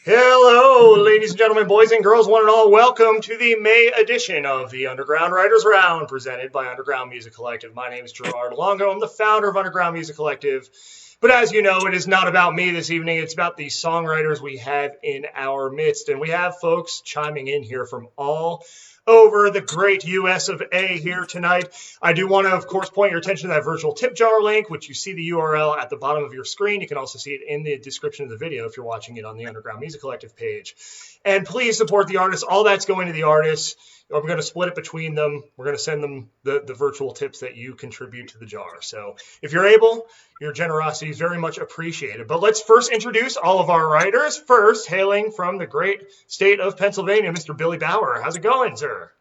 Hello, ladies and gentlemen, boys and girls, one and all. Welcome to the May edition of the Underground Writers Round, presented by Underground Music Collective. My name is Gerard Longo. I'm the founder of Underground Music Collective. But as you know, it is not about me this evening. It's about the songwriters we have in our midst. And we have folks chiming in here from all over the great US of A here tonight. I do want to, of course, point your attention to that virtual tip jar link, which you see the URL at the bottom of your screen. You can also see it in the description of the video if you're watching it on the Underground Music Collective page. And please support the artists. All that's going to the artists. We're going to split it between them. We're going to send them the virtual tips that you contribute to the jar. So if you're able, your generosity is very much appreciated. But let's first introduce all of our writers. First, hailing from the great state of Pennsylvania, Mr. Billy Bauer. How's it going, sir?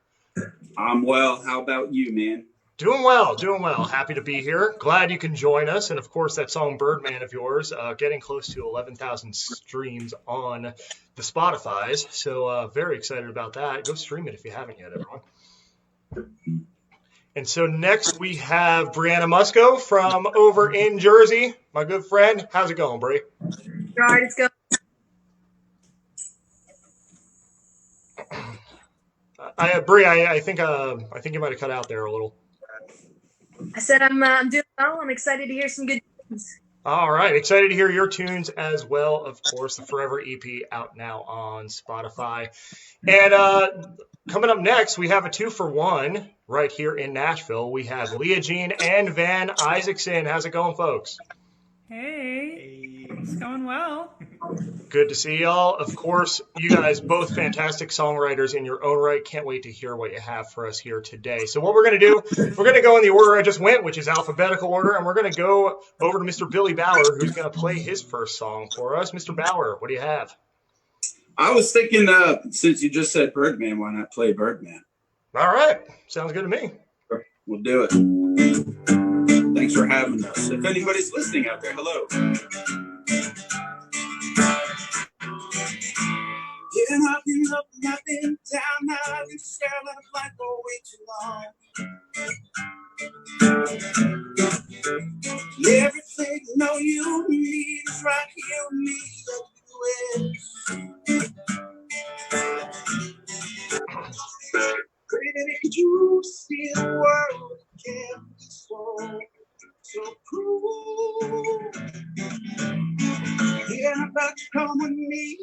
I'm well. How about you, man? Doing well, doing well. Happy to be here. Glad you can join us. And of course, that song Birdman of yours, getting close to 11,000 streams on the Spotify's. So very excited about that. Go stream it if you haven't yet, everyone. And so next we have Brianna Musco from over in Jersey. My good friend. How's it going, Bri? Right, it's going. Bri, I think you might have cut out there a little. I said I'm doing well. I'm excited to hear some good tunes. All right, excited to hear your tunes as well. Of course, the Forever EP out now on Spotify. And coming up next, we have a 2-for-1 right here in Nashville. We have Leah Jean and Van Isaacson. How's it going, folks? Hey, it's going well. Good to see y'all. Of course, you guys both fantastic songwriters in your own right. Can't wait to hear what you have for us here today. So what we're going to do, we're going to go in the order I just went, which is alphabetical order, and we're going to go over to Mr. Billy Bauer, who's going to play his first song for us. Mr. Bauer, what do you have? I was thinking, since you just said Birdman, why not play Birdman? All right. Sounds good to me. We'll do it. Thanks for having us. If anybody's listening out there, hello. Yeah, I've been up and I've been down, I've been staring at a light for way too long. Everything you know you need is right here with me. Baby, could you see the world can be so cruel? Yeah, about to come with me,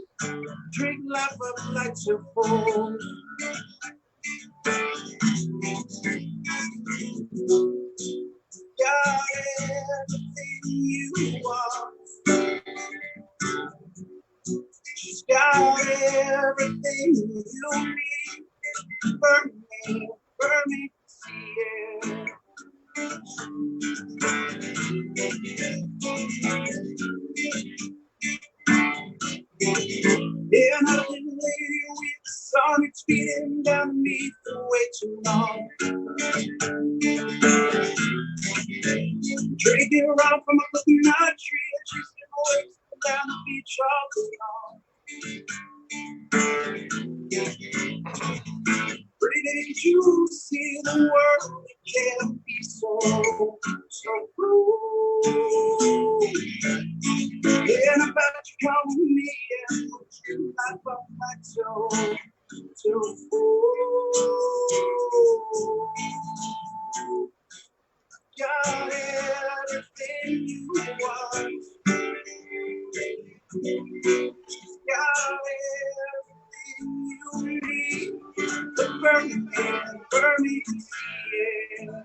drink life up like your phone. Got everything you want. She's got everything you need. Burn me, yeah. Yeah, I've been lady with the sun, it's beating down me for way too long. Drinking around from a coconut tree, and she's been away down the beach all day long. Pretty did you see the world? It can be so cruel. Yeah, I'm about to come with me and put you life up like so fool. Got everything you want. Got everything you need. But burn me, yeah.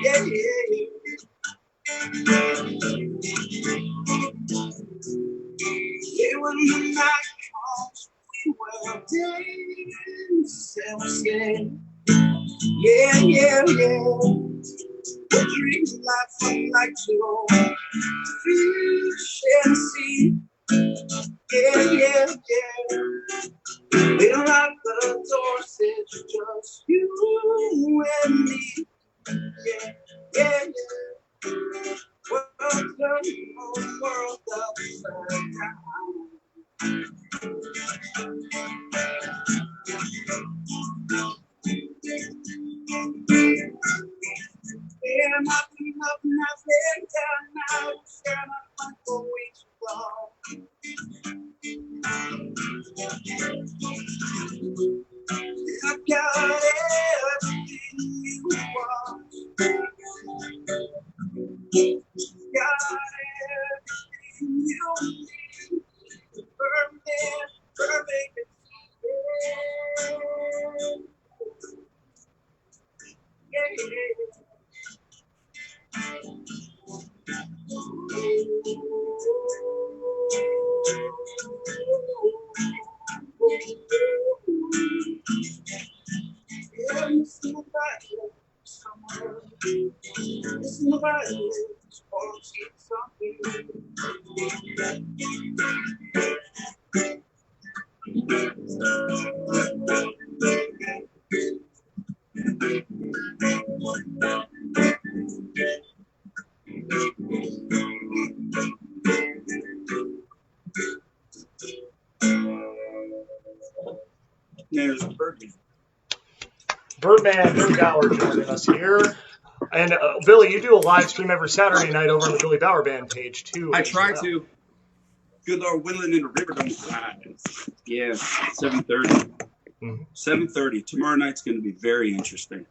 Yeah, yeah. Yeah, when the night comes, we will dance and we sing. Yeah, yeah, yeah. We dream life up like your fish and sea. Yeah, yeah, yeah. We lock the doors, it's just you and me. Yeah, yeah, yeah. World, the world upside down. Yeah, nothing, nothing, nothing down. now you share my life for way too long. I got everything you want. Got everything you need. Perfect. There's Birdman. Birdman, Billy Bauer joining us here. And Billy, you do a live stream every Saturday night over on the Billy Bauer Band page, too. I try to. Good Lord willing in the river don't rise. Yeah, 7:30. Mm-hmm. 7:30. Tomorrow night's going to be very interesting.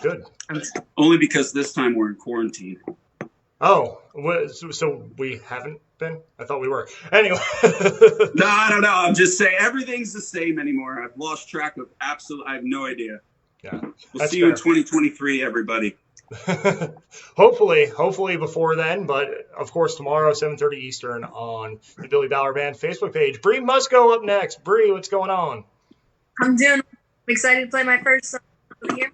Good. Only because this time we're in quarantine. Oh, so we haven't been? I thought we were. Anyway. No, I don't know. I'm just saying everything's the same anymore. I've lost track of I have no idea. Yeah. We'll see you in 2023, everybody. hopefully before then, but of course tomorrow 7:30 Eastern on the Billy Bauer Band Facebook page. Brianna Musco up next. Bree, what's going on? I'm excited to play my first song here.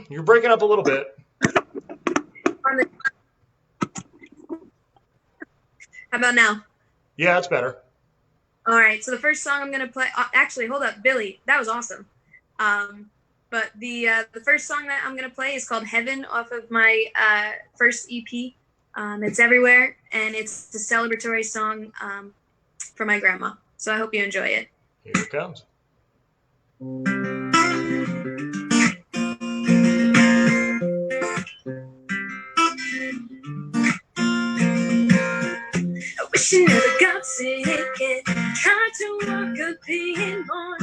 You're breaking up a little bit. How about now? Yeah, that's better. All right, so the first song I'm gonna play. Actually, hold up, Billy, that was awesome. But the first song that I'm gonna play is called "Heaven" off of my first EP. It's everywhere, and it's the celebratory song for my grandma. So I hope you enjoy it. Here it comes. I wish I never got sick and tried to walk a bit more. And I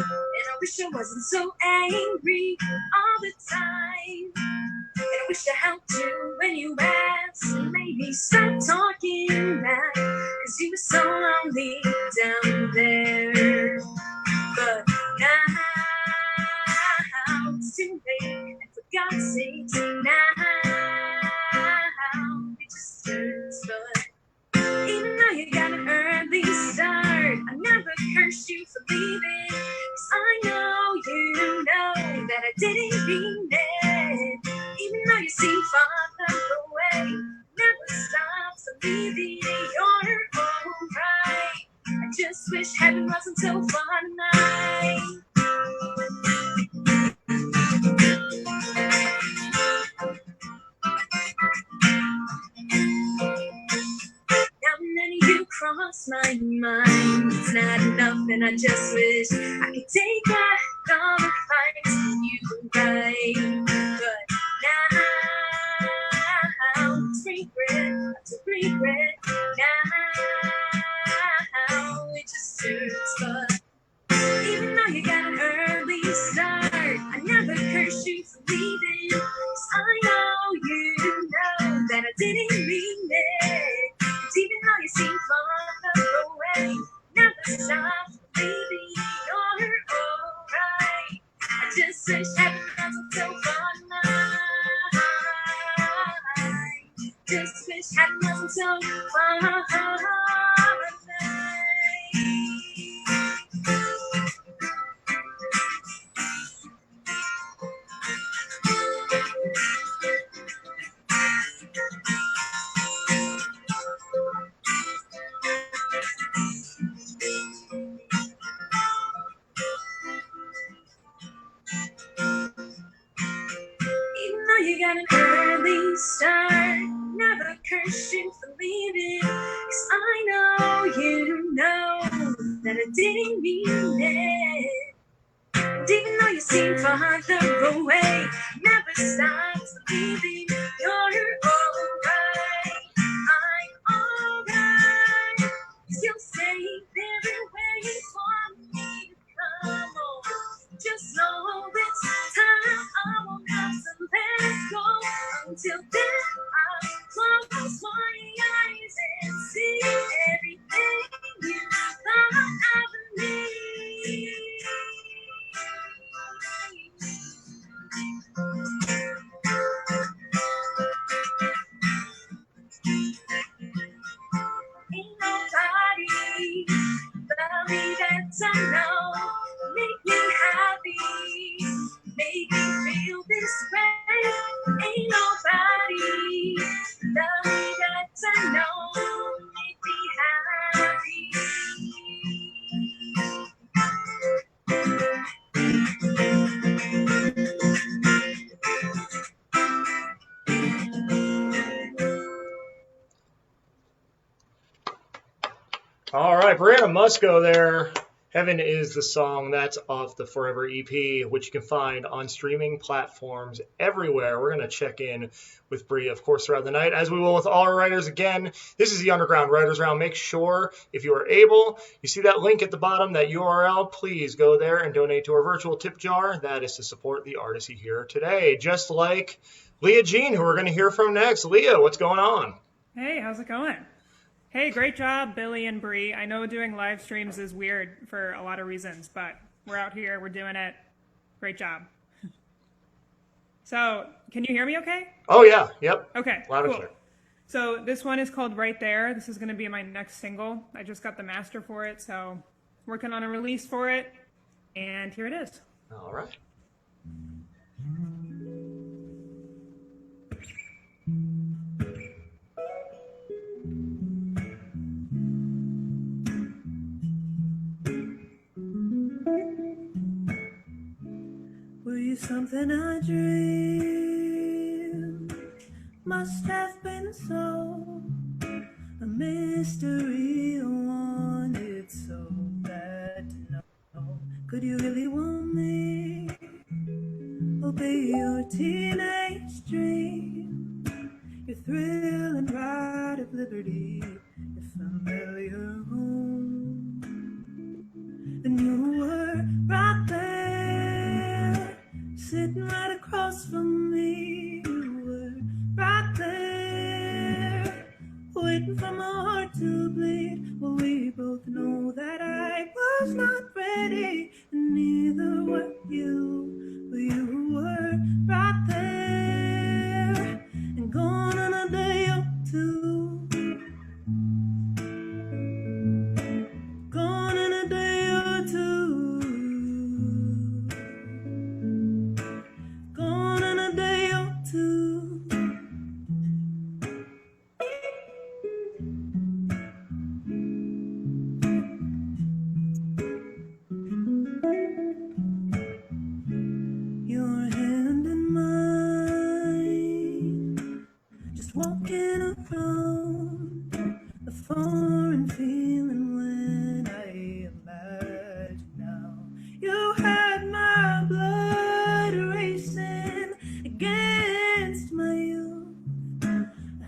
wish I wasn't so angry all the time. And I wish I helped you when you asked and maybe stop talking back. Cause you were so lonely down there. But now it's too late. And for God's sake, now it just hurts. But even though you got an early start, I never cursed you for leaving. Cause I know you know that I didn't mean it. Even though you seem farther away, never stops believing you're alright. I just wish heaven wasn't so far tonight. Now and then you cross my mind. It's not enough, and I just wish I could take back all the fights you right. But now it's regret after regret. Now it just hurts, but even though you got an early start, I never cursed you for leaving. Cause I know you know that I didn't mean it. Cause even though you seem farther away, never stop believing you're alright. I just wish heaven wasn't so far tonight. Just wish heaven wasn't so far tonight. Even though you got an early start, never curse you for leaving. Cause I know you know that I didn't mean it. And even though you seem farther away, never stops believing you're alright. All right, Brianna Musco there. Heaven is the song. That's off the Forever EP, which you can find on streaming platforms everywhere. We're going to check in with Bri, of course, throughout the night, as we will with all our writers. Again, this is the Underground Writers Round. Make sure, if you are able, you see that link at the bottom, that URL, please go there and donate to our virtual tip jar. That is to support the artists you hear today, just like Leah Jean, who we're going to hear from next. Leah, what's going on? Hey, how's it going? Hey, great job, Billy and Bree. I know doing live streams is weird for a lot of reasons, but we're out here, we're doing it. Great job. So, can you hear me okay? Oh, yeah. Yep. Okay, Loud and cool. clear. So this one is called Right There. This is going to be my next single. I just got the master for it, so working on a release for it, and here it is. All right. Were you something I dreamed? Must have been so. A mystery I wanted so bad to know. Could you really want me? Obey your teenage dream, your thrill and pride of liberty, your familiar home. And you were right there, sitting right across from me. You were right there, waiting for my heart to bleed. Well, we both know that I was not ready, and neither were you. But you were right there, and gone in a day or two. Gone in a day or two. Gone in a day or two. Your hand in mine, just walking around, a foreign feeling when I imagine now. You had my blood racing against my youth. I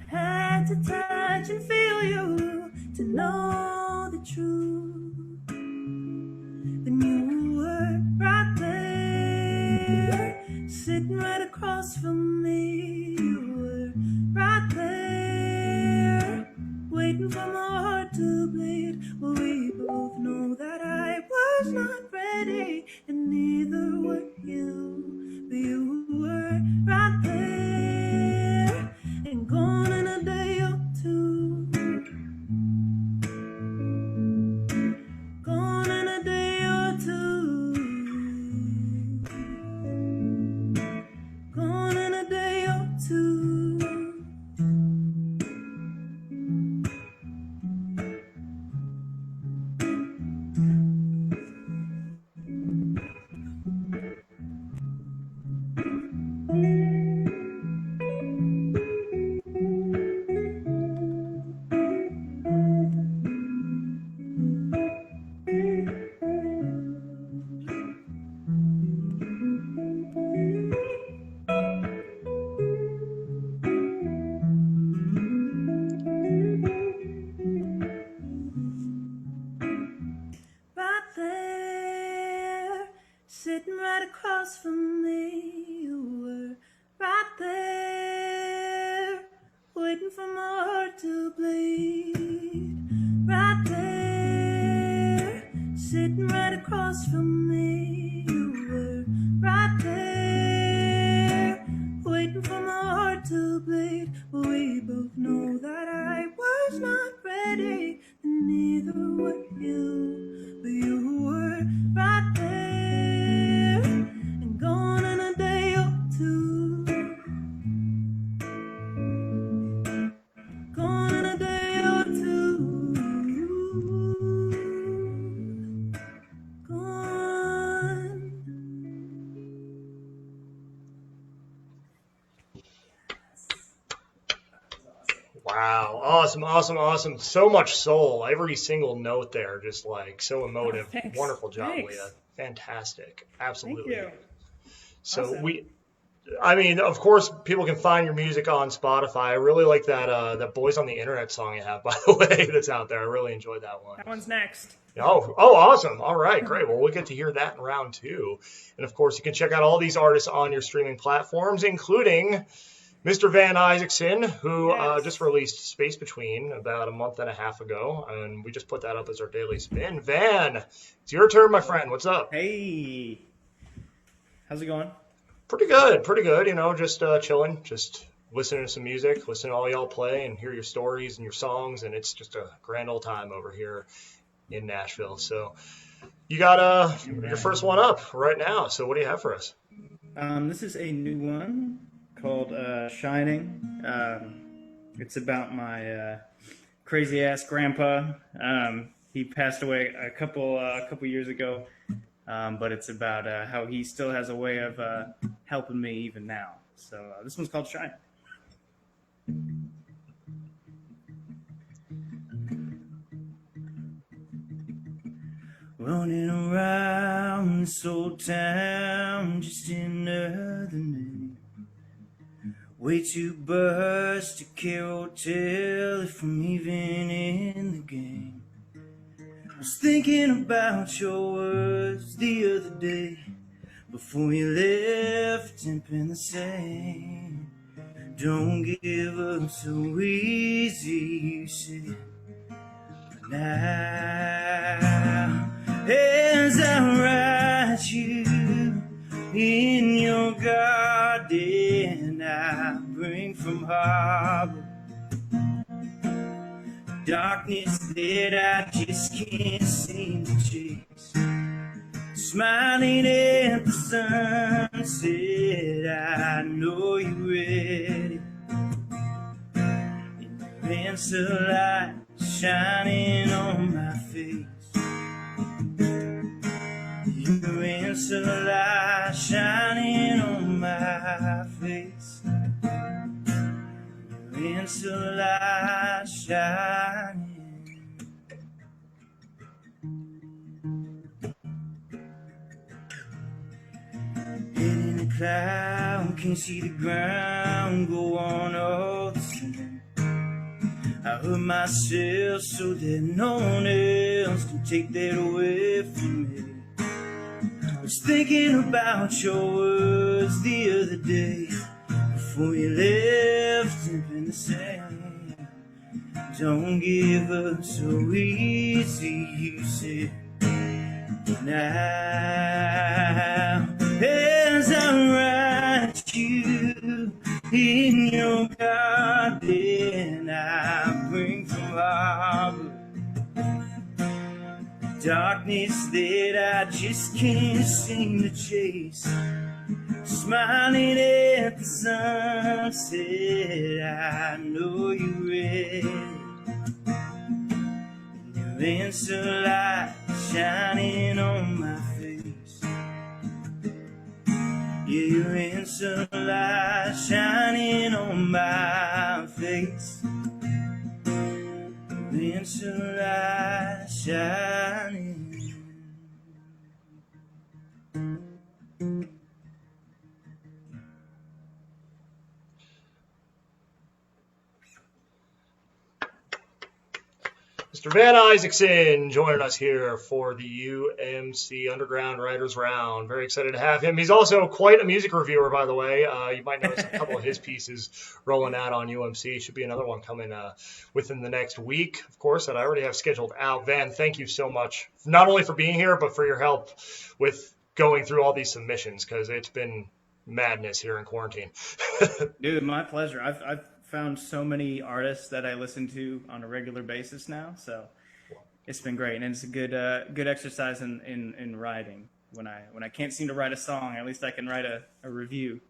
had to touch and feel you to know the truth. Then you were right there, sitting right across from me. You were right there, waiting for my heart to bleed. Well, we both know that I was not ready, and neither were you. But you were right there, and gone in a day or two. Gone in a day or two. Gone in a day or two. Right there, sitting right across from me. You were right there, waiting for my heart to bleed. Right there, sitting right across from me. You were right there, waiting for my heart to bleed. Well, we both know that I was not ready, and neither were you. But you were right there, and gone in a day or two. Gone in a day or two. Gone. Wow. Awesome, awesome, awesome. So much soul. Every single note there, just like so emotive. Thanks. Wonderful job, Thanks. Leah. Fantastic. Thank Absolutely. you. So Awesome. I mean, of course, people can find your music on Spotify. I really like that Boys on the Internet song you have, by the way, that's out there. I really enjoyed that one. That one's next. Oh, awesome. All right, great. Well, we'll get to hear that in round two. And of course, you can check out all these artists on your streaming platforms, including Mr. Van Isaacson, who Yes. just released Space Between about a month and a half ago. And we just put that up as our daily spin. Van, it's your turn, my friend. What's up? Hey, how's it going? Pretty good, pretty good. You know, just chilling, just listening to some music, listening to all y'all play and hear your stories and your songs. And it's just a grand old time over here in Nashville. So you got your first one up right now. So what do you have for us? This is a new one called Shining. It's about my crazy ass grandpa. He passed away a couple years ago, but it's about how he still has a way of helping me even now. So this one's called Shining. Running around this old town, just another name. Way too buzzed to care or tell if I'm even in the game. I was thinking about your words the other day, before you left, tempting the same. Don't give up so easy, you said. But now, as I write you in your garden, I bring from harbor darkness that I just can't seem to chase. Smiling at the sunset, I know you're ready. And your answer light shining on my face. Your answer light shining on my face. Your answer light shining. Head in a cloud, can't see the ground, go on all the same. I hurt myself so that no one else can take that away from me. I was thinking about your words the other day, before you left, tempting the same. Don't give up so easy, you said. Now, as I write you in your garden, I bring from harbor darkness that I just can't seem to chase. Smiling at the sunset, I know you're ready. And your answer light shining on my face. Yeah, your answer light shining on my face. Your answer light shining. Mr. Van Isaacson joining us here for the UMC Underground Writers Round. Very excited to have him. He's also quite a music reviewer, by the way. You might notice a couple of his pieces rolling out on UMC. Should be another one coming within the next week, of course, that I already have scheduled out. Van, thank you so much, not only for being here, but for your help with going through all these submissions, because it's been madness here in quarantine. Dude, my pleasure. I've found so many artists that I listen to on a regular basis now, so it's been great, and it's a good exercise in writing. When I can't seem to write a song, at least I can write a review.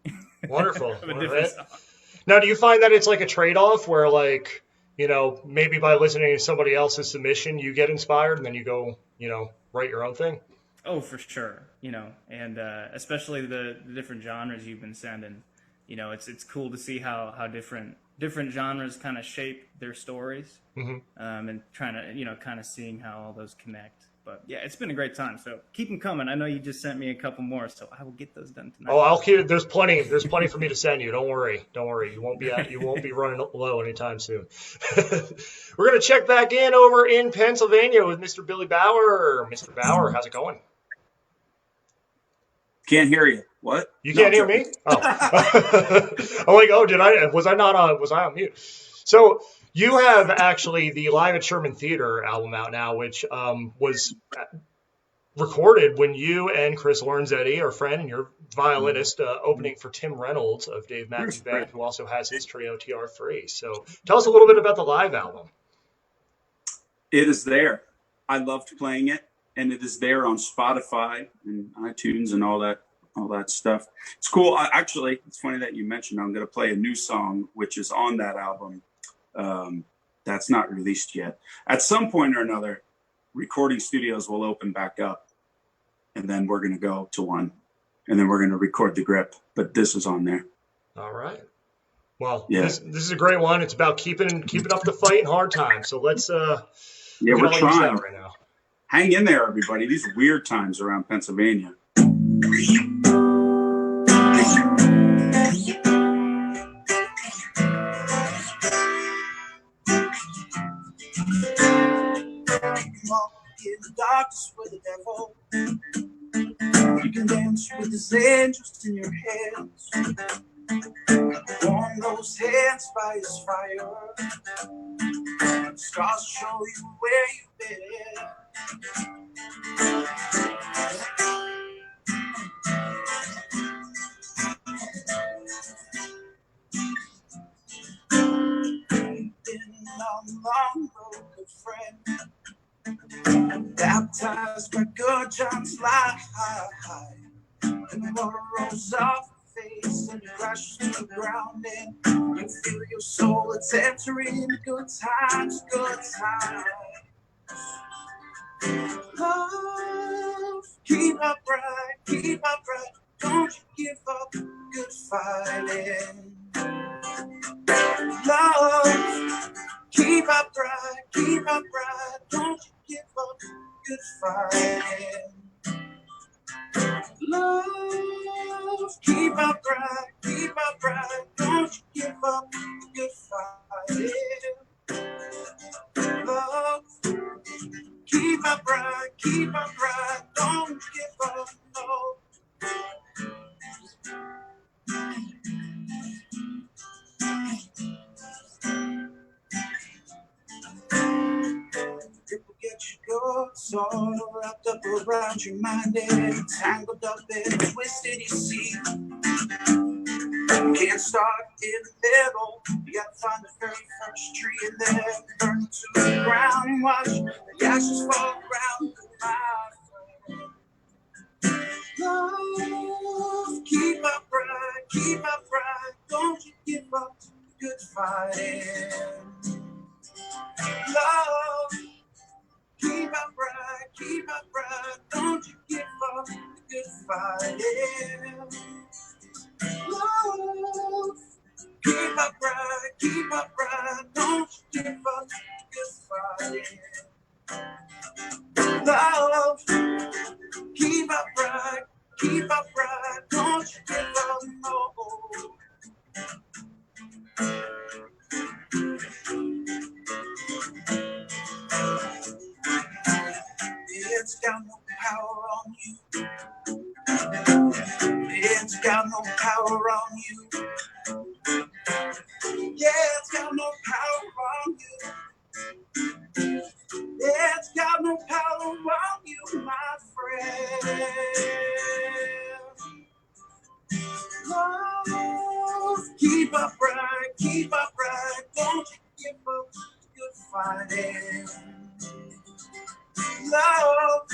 Wonderful. of a different song. Now, do you find that it's like a trade-off where, like, you know, maybe by listening to somebody else's submission, you get inspired and then you go, you know, write your own thing? Oh, for sure. You know, and especially the different genres you've been sending. you know, it's cool to see how different genres kind of shape their stories, and trying to, you know, kind of seeing how all those connect. But yeah, it's been a great time. So keep them coming. I know you just sent me a couple more, so I will get those done tonight. Oh, I'll keep it. There's plenty for me to send you. Don't worry. You won't be running low anytime soon. We're gonna check back in over in Pennsylvania with Mr. Billy Bauer. Mr. Bauer, how's it going? Can't hear you. What? You can't hear me? Oh. I'm like, oh, was I on mute? So you have actually the Live at Sherman Theater album out now, which was recorded when you and Chris Lorenzetti, our friend and your violinist, opening for Tim Reynolds of Dave Matthews Band, who also has his trio TR3. So tell us a little bit about the live album. It is there. I loved playing it, and it is there on Spotify and iTunes and all that stuff. It's cool. Actually, it's funny that you mentioned I'm going to play a new song, which is on that album. That's not released yet. At some point or another, recording studios will open back up, and then we're going to go to one, and then we're going to record the grip. But this is on there. All right. Well, yeah. This is a great one. It's about keeping up the fight in hard times. So let's we're trying right now. Hang in there, everybody. These are weird times around Pennsylvania. In the darkness with the devil, you can dance with his angels in your hands. Warm those hands by his fire. Scars show you where you've been. Been on the long road, good friend. Baptized by good John's light, and the water rolls off your face and crashes to the ground, and you feel your soul, it's entering good times, good times. Love, keep up bright, don't you give up, good fighting. Love, keep up bright, don't you give up, good fighting. Love, keep up bright, don't you give up, good fighting. Love, keep up bright, don't give up, no. People get your guts all wrapped up around your mind and tangled up and twisted, you see. You can't start in the middle, you gotta find the very first tree and then burn it to the ground and watch the ashes fall around my friend. Love, keep up bright, don't you give up, good fighting. Love, keep up bright, don't you give up, good fighting. Love, keep up bright, don't you give up, good fighting. Love, keep up bright, don't you give up, no. It's got no power on you. It's got no power on you. Yeah, it's got no power on you. It's got no power on you, my friend. Love, keep up bright, don't you give up, good fighting. Love,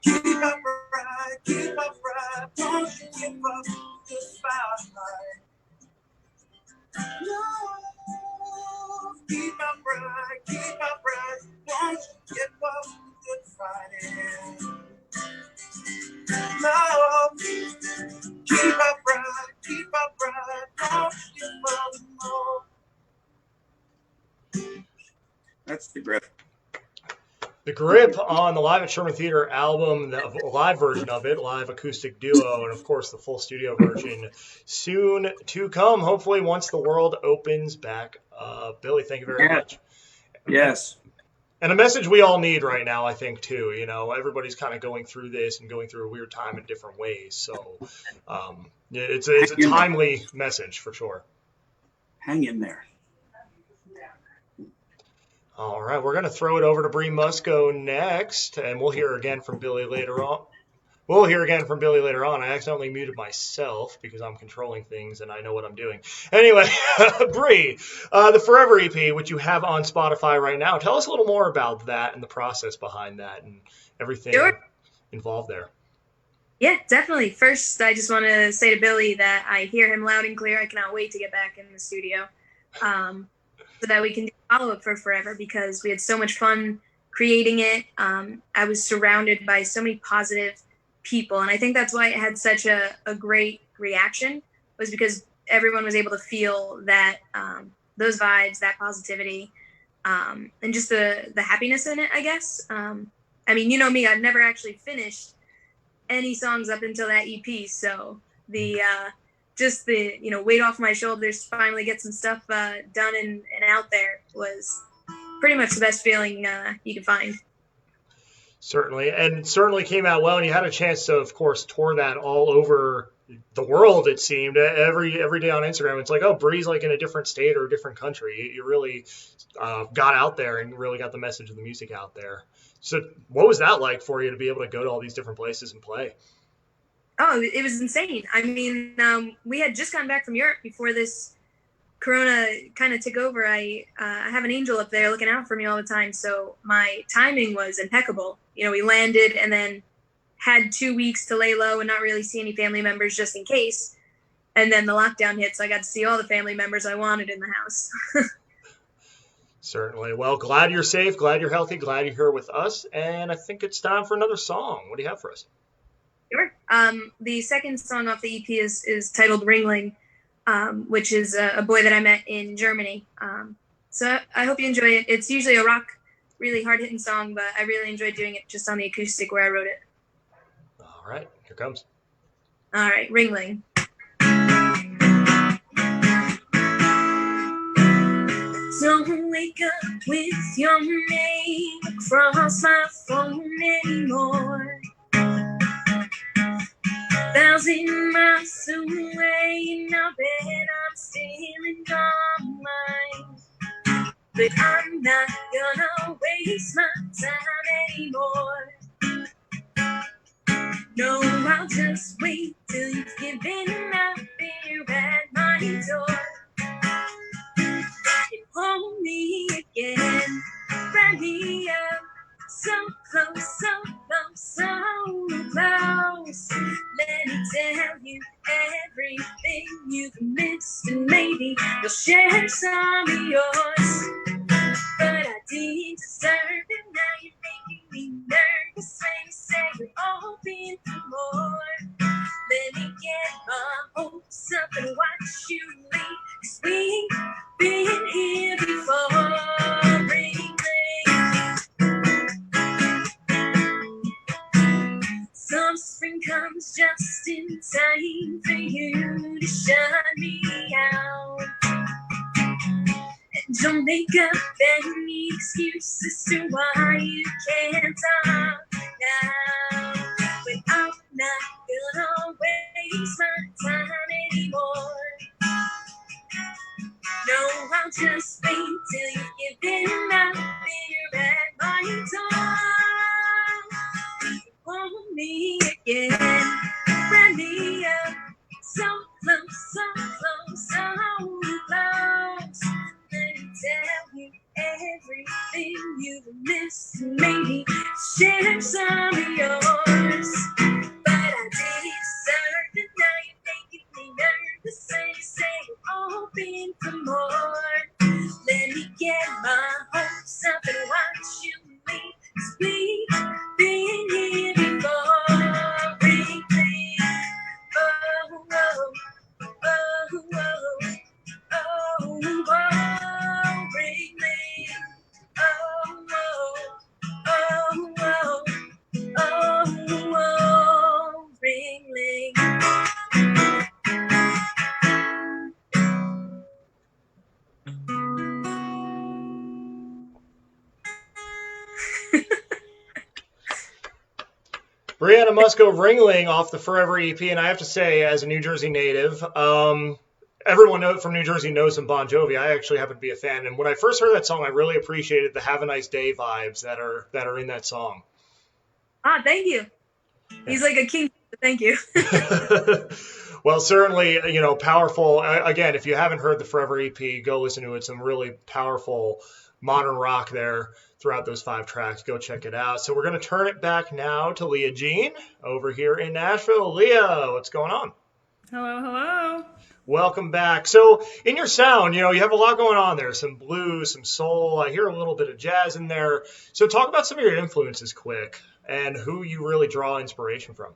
keep up bright, don't you give up, good fight. Love, keep up bright, don't you give up, good fighting. Love, keep up bright, That's the grip. The Grip on the Live at Sherman Theater album, the live version of it, live acoustic duo, and of course the full studio version soon to come, hopefully once the world opens back up. Billy, thank you very much. Yes. And a message we all need right now, I think, too. You know, everybody's kind of going through this and going through a weird time in different ways. So it's a timely message for sure. Hang in there. All right, we're going to throw it over to Brianna Musco next, and we'll hear again from Billy later on. I accidentally muted myself because I'm controlling things and I know what I'm doing. Anyway, Bree, the Forever EP, which you have on Spotify right now, tell us a little more about that and the process behind that and everything involved there. Yeah, definitely. First, I just want to say to Billy that I hear him loud and clear. I cannot wait to get back in the studio. So that we can do follow-up for Forever, because we had so much fun creating it. I was surrounded by so many positive people, and I think that's why it had such a great reaction, was because everyone was able to feel that those vibes, that positivity, and just the happiness in it, I guess. I mean, you know me, I've never actually finished any songs up until that EP, so the weight off my shoulders to finally get some stuff done and out there was pretty much the best feeling you can find. Certainly, and certainly came out well, and you had a chance to, of course, tour that all over the world, it seemed. Every day on Instagram, it's like, oh, Bree's like in a different state or a different country. You really got out there and really got the message of the music out there. So what was that like for you to be able to go to all these different places and play? Oh, it was insane. I mean, we had just gotten back from Europe before this Corona kind of took over. I have an angel up there looking out for me all the time, so my timing was impeccable. You know, we landed and then had 2 weeks to lay low and not really see any family members just in case. And then the lockdown hit, so I got to see all the family members I wanted in the house. Certainly. Well, glad you're safe, glad you're healthy, glad you're here with us, and I think it's time for another song. What do you have for us? Sure. The second song off the EP is titled Ringling, which is a boy that I met in Germany. So I hope you enjoy it. It's usually a rock, really hard-hitting song, but I really enjoyed doing it just on the acoustic where I wrote it. All right, here comes. All right, Ringling. Don't wake up with your name across my phone anymore. 1,000 miles away, now bet I'm still in your mind. But I'm not gonna waste my time anymore. No, I'll just wait till you've given up beer at my door. And hold me again, wrap me up, so close, so close, so close. Let me tell you everything you've missed, and maybe you'll share some of yours. But I didn't deserve it, now you're making me nervous when you say you're open for more. Let me get my hopes up and watch you leave, 'cause we've been here before. Some spring comes just in time for you to shut me out. And don't make up any excuses to why you can't talk now. But I'm not gonna waste my time anymore. No, I'll just wait till you've given up beer at my door. Hold me again, wrap me up, so close, so close, so close. Let me tell you everything you've missed, and maybe share some of yours. But I didn't deserve it, now you're making me nervous, and you say you're open for more. Let me get my hopes up and watch you leave, 'cause we've been here before. Ring, ring. Oh, oh, oh, oh, oh, oh, ring, ring. Oh, Brianna Musco, Ringling off the Forever EP, and I have to say, as a New Jersey native, everyone from New Jersey knows some Bon Jovi. I actually happen to be a fan, and when I first heard that song, I really appreciated the "Have a Nice Day" vibes that are in that song. Thank you. He's like a king. Thank you. Well, certainly, powerful. Again, if you haven't heard the Forever EP, go listen to it. Some really powerful modern rock there throughout those 5 tracks. Go check it out. So we're going to turn it back now to Leah Jean over here in Nashville. Leah, what's going on? Hello. Welcome back. So in your sound, you have a lot going on there. Some blues, some soul. I hear a little bit of jazz in there. So talk about some of your influences quick and who you really draw inspiration from.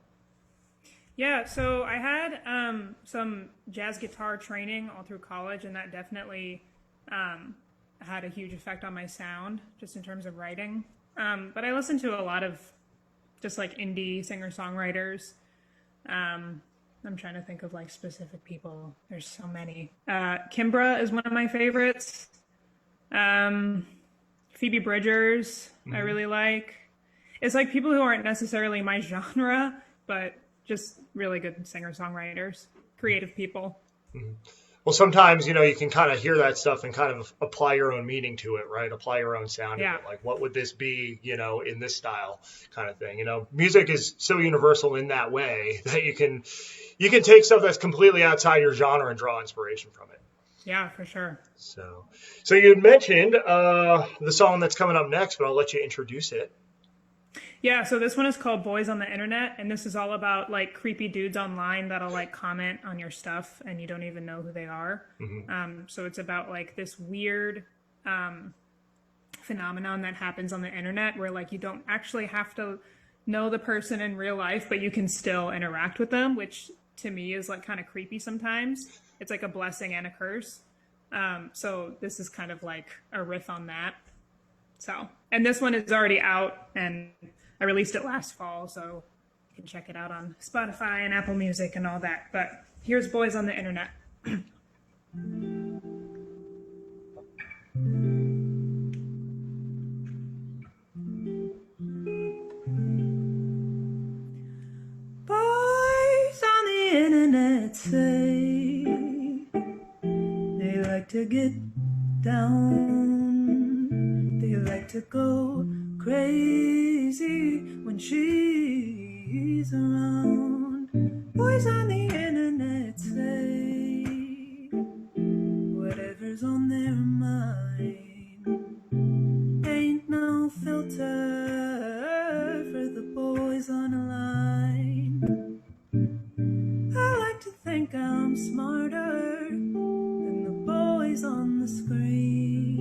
Yeah, so I had some jazz guitar training all through college, and that definitely had a huge effect on my sound, just in terms of writing. But I listened to a lot of just like indie singer-songwriters. I'm trying to think of like specific people. There's so many. Kimbra is one of my favorites. Phoebe Bridgers, I really like. It's like people who aren't necessarily my genre, but just really good singer-songwriters, creative people. Mm-hmm. Well, sometimes, you can kind of hear that stuff and kind of apply your own meaning to it, right? Apply your own sound to it. Like, what would this be, in this style kind of thing? Music is so universal in that way that you can take stuff that's completely outside your genre and draw inspiration from it. Yeah, for sure. So you had mentioned the song that's coming up next, but I'll let you introduce it. Yeah, so this one is called Boys on the Internet, and this is all about like creepy dudes online that'll like comment on your stuff and you don't even know who they are. Mm-hmm. So it's about like this weird phenomenon that happens on the internet where like you don't actually have to know the person in real life, but you can still interact with them, which to me is like kind of creepy sometimes. It's like a blessing and a curse. So this is kind of like a riff on that. So, and this one is already out, and I released it last fall, so you can check it out on Spotify and Apple Music and all that. But here's Boys on the Internet. Boys on the internet say they like to get down. They like to go crazy when she's around. Boys on the internet say whatever's on their mind. Ain't no filter for the boys on the line. I like to think I'm smarter than the boys on the screen.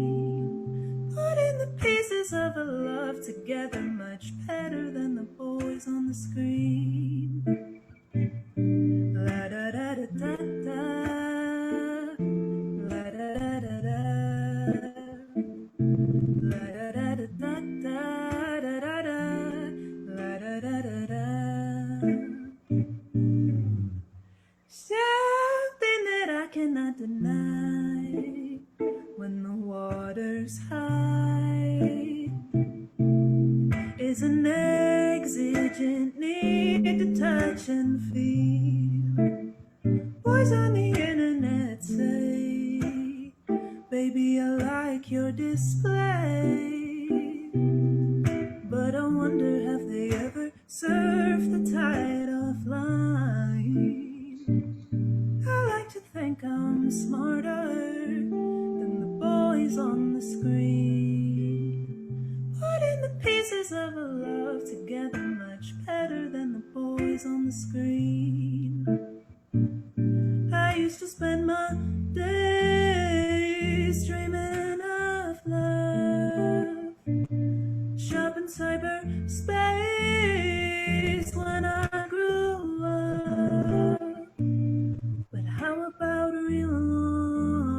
Putting the pieces of a love together much better than the boys on the screen. La da da da da da. La da da da da. La da da da da da da da da. La da da da da. Something that I cannot deny when the water's high is an exigent need to touch and feel. Boys on the internet say, baby, I like your display, but I wonder have they ever surfed the tide offline. I like to think I'm smarter than the boys on the screen. Putting the pieces of a love together much better than the boys on the screen. I used to spend my days dreaming of love, shopping cyberspace when I grew up. But how about real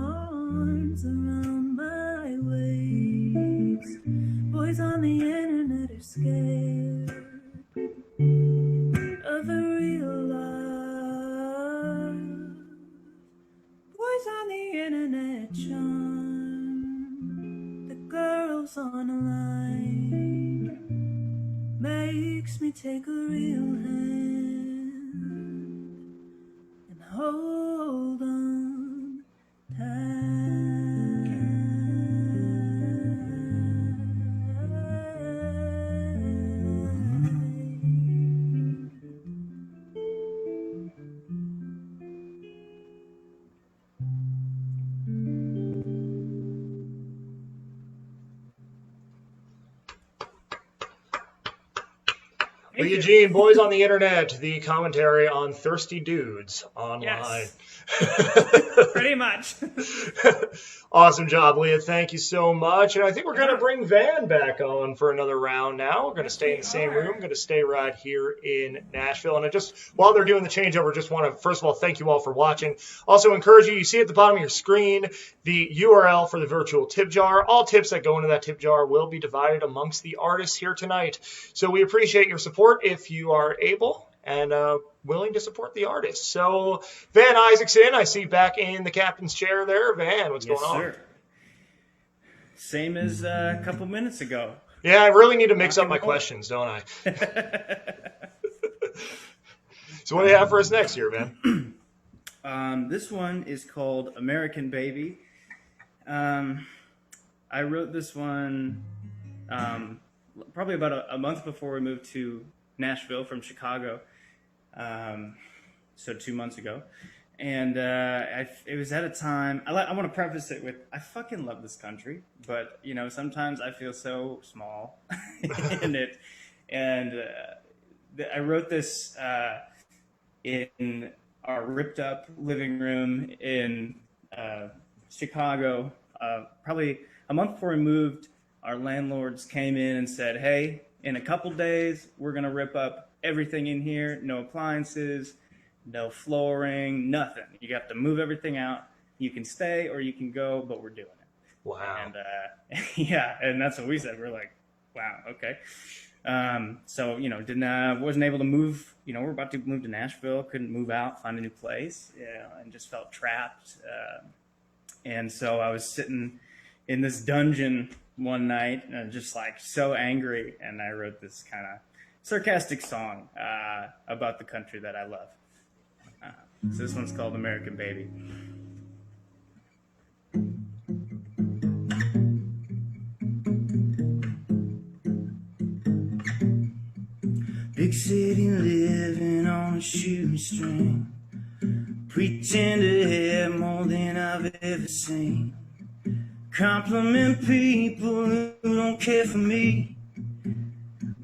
arms around my waist? Boys on the internet are scared of a real love. Boys on the internet charm the girls on the line. makes me take a real hand and hold on Leah Jean, Boys on the Internet, the commentary on thirsty dudes online. Yes. Pretty much. Awesome job, Leah. Thank you so much. And I think we're going to bring Van back on for another round now. We're going to stay in the same room. Going to stay right here in Nashville. And I just, while they're doing the changeover, just want to, first of all, thank you all for watching. Also encourage you see at the bottom of your screen the URL for the virtual tip jar. All tips that go into that tip jar will be divided amongst the artists here tonight. So we appreciate your support if you are able and willing to support the artist. So, Van Isaacson, I see back in the captain's chair there. Van, what's going on? Sir. Same as a couple minutes ago. Yeah, I really need to mix up my questions, don't I? So what do you have for us next year, Van? This one is called American Baby. I wrote this one probably about a month before we moved to Nashville from Chicago. So 2 months ago. And it was at a time, I want to preface it with, I fucking love this country, but, you know, sometimes I feel so small in it. And I wrote this in our ripped up living room in Chicago. Probably a month before we moved, our landlords came in and said, hey, in a couple days, we're going to rip up everything in here, no appliances, no flooring, nothing. You have to move everything out. You can stay or you can go, but we're doing it. Wow. And yeah, and that's what we said. We're like, wow, okay. So, you know, wasn't able to move. You know, we're about to move to Nashville, couldn't move out, find a new place, and just felt trapped. And so I was sitting in this dungeon one night, just like so angry, and I wrote this kind of sarcastic song about the country that I love. So this one's called American Baby. Big city living on a shoestring, pretend to have more than I've ever seen. Compliment people who don't care for me.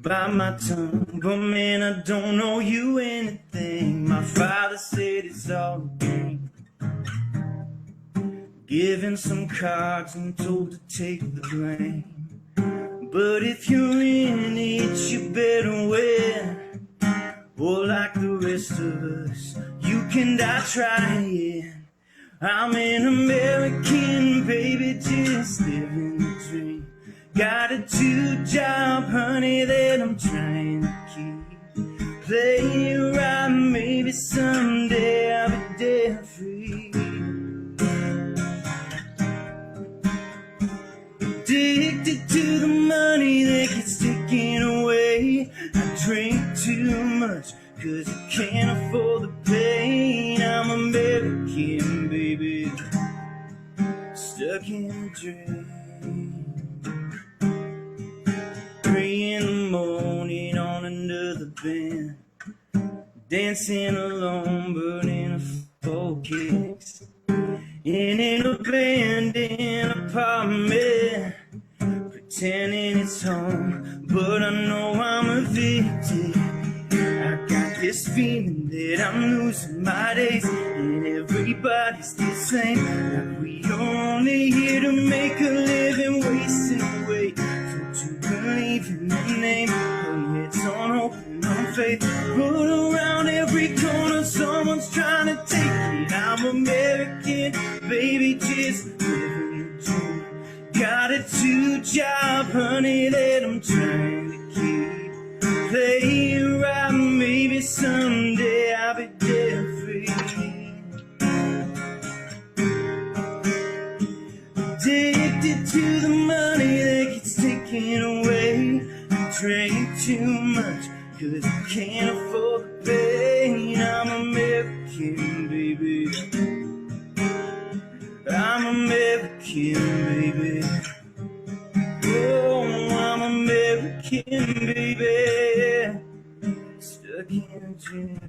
Bite my tongue, but man, I don't know you anything. My father said it's all a game. Given some cards and told to take the blame. But if you're in it, you better win. Or like the rest of us, you can die trying. I'm an American baby, just living the dream. Got a 2-job, honey, that I'm trying to keep. Play it right, maybe someday I'll be debt free. Addicted to the money that gets taken away. I drink too much, cause I can't afford the pain. I'm American, baby, stuck in a dream. 3 in the morning on another bend, dancing alone, burning a 4 kicks. In an abandoned apartment, pretending it's home, but I know I'm evicted. I got this feeling that I'm losing my days, and everybody's the same. Like we are only here to make a living, wasting away. So to believe in the name, oh yeah, it's on hope and on faith. But around every corner, someone's trying to take it. I'm American, baby, just living the dream. Got a 2-job, honey, that I'm trying to keep. Play it right, maybe someday I'll be debt free. Addicted to the money that gets taken away. I drink too much, 'cause I can't afford the pain. I'm American, baby. I'm American, baby. Oh, I'm American, baby. Stuck in a dream.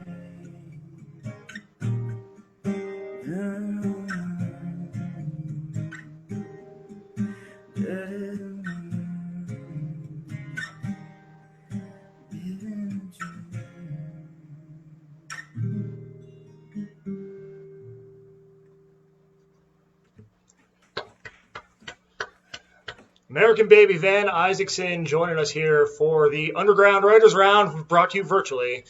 American Baby Van Isaacson joining us here for the Underground Writers Round, brought to you virtually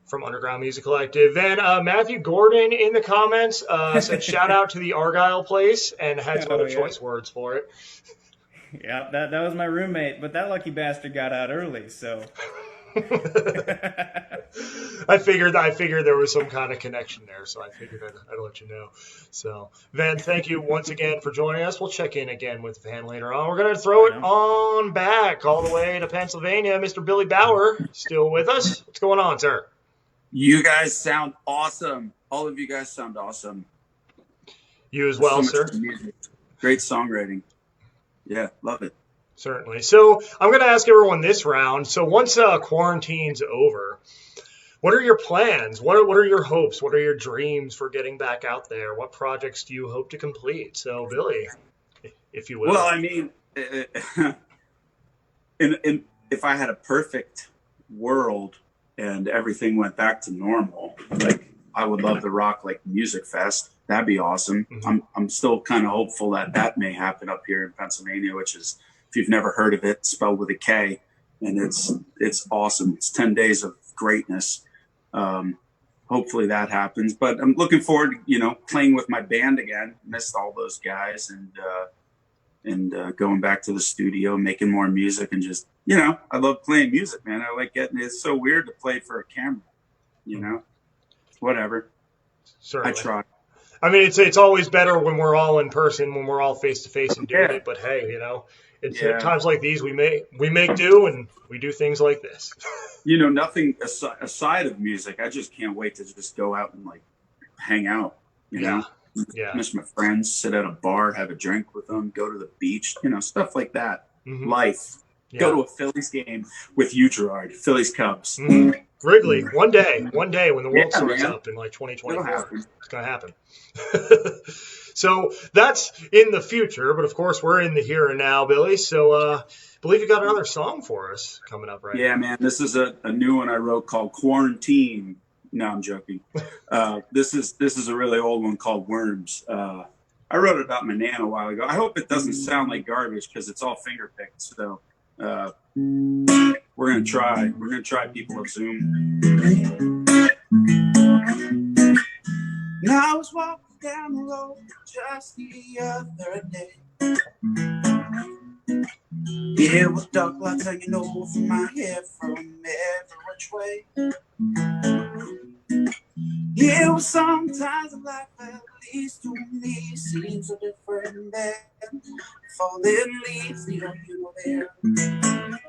from Underground Music Collective. Van, Matthew Gordon in the comments said shout out to the Argyle place and had some other choice words for it. Yeah, that was my roommate, but that lucky bastard got out early, so. I figured there was some kind of connection there, so I figured I'd let you know. So, Van, thank you once again for joining us. We'll check in again with Van later on. We're going to throw it on back all the way to Pennsylvania. Mr. Billy Bauer, still with us? What's going on, sir? You guys sound awesome. All of you guys sound awesome. You as well, sir. Great songwriting. Yeah, love it. Certainly. So I'm going to ask everyone this round. So once quarantine's over, what are your plans? What are your hopes? What are your dreams for getting back out there? What projects do you hope to complete? So, Billy, if you will. Well, I mean, if I had a perfect world and everything went back to normal, like I would love to rock like Music Fest. That'd be awesome. Mm-hmm. I'm still kind of hopeful that may happen up here in Pennsylvania, which is, if you've never heard of it, spelled with a K, and it's awesome. It's 10 days of greatness. Hopefully that happens, but I'm looking forward to, playing with my band again. Missed all those guys and going back to the studio, making more music, and just, I love playing music, man. I like it's so weird to play for a camera, whatever. Certainly. I try. I mean, it's always better when we're all in person, when we're all face to face and doing it. But hey, it's at times like these we make do, and we do things like this. Nothing aside of music. I just can't wait to just go out and like hang out. Miss my friends, sit at a bar, have a drink with them, go to the beach. Stuff like that. Mm-hmm. Life. Yeah. Go to a Phillies game with you, Gerard. Phillies Cubs. Mm-hmm. Wrigley. One day when the world starts up in like 2024, it's gonna happen. So that's in the future, but of course we're in the here and now, Billy. So I believe you got another song for us coming up, right? Yeah, man. This is a new one I wrote called Quarantine. No, I'm joking. This is a really old one called Worms. I wrote it about my Nan a while ago. I hope it doesn't sound like garbage because it's all finger picked. So we're gonna try. We're gonna try people of Zoom. Now I was walking down the road just the other day. It was dark lights hanging over my head from every which way. Yeah, well, sometimes life, at least to me, seems so different than falling leaves. You know they're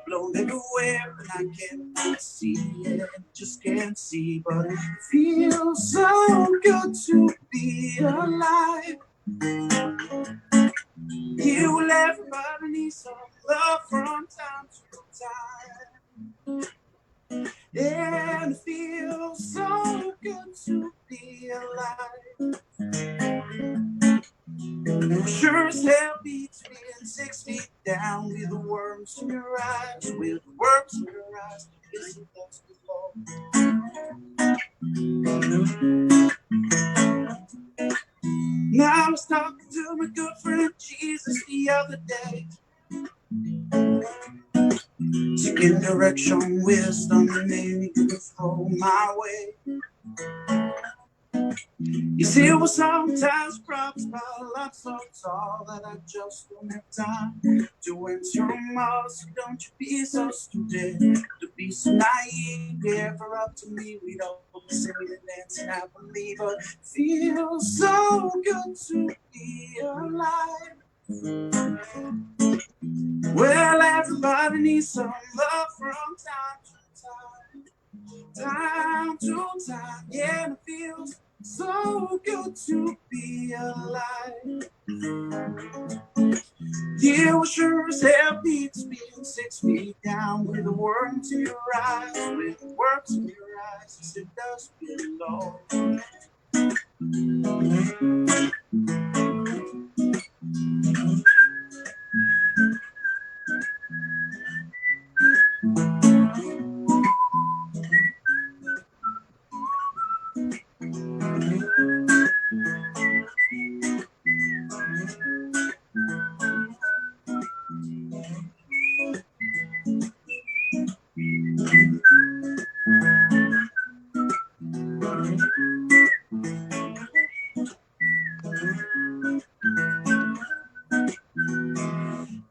blown everywhere, and I can't see it, just can't see. But it feels so good to be alive. You will everybody need some love from time to time. And it feels so good to be alive. Sure as hell beats being 6 feet down with the worms in your eyes, with the worms in your eyes. Yes, it does before. Now I was talking to my good friend Jesus the other day, seeking direction, wisdom, and maybe you could throw my way. You see, well, sometimes problems pile up so tall that I just don't have time to answer them all. So don't you be so stupid, to be so naive. Ever up to me, we'd all be singing and dancing happily. But it feels so good to be alive. Well, everybody needs some love from time to time. time to time, yeah, it feels so good to be alive. You sure as hell beats being 6 feet down with the worms in your eyes, with the worms in your eyes, yes, it does belong.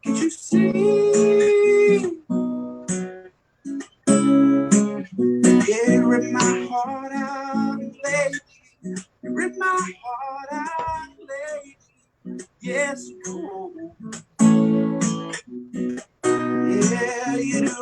Can't you see? Yeah, you rip my heart out, lady. You rip my heart out, lady. Yes, cool. Yeah, you do.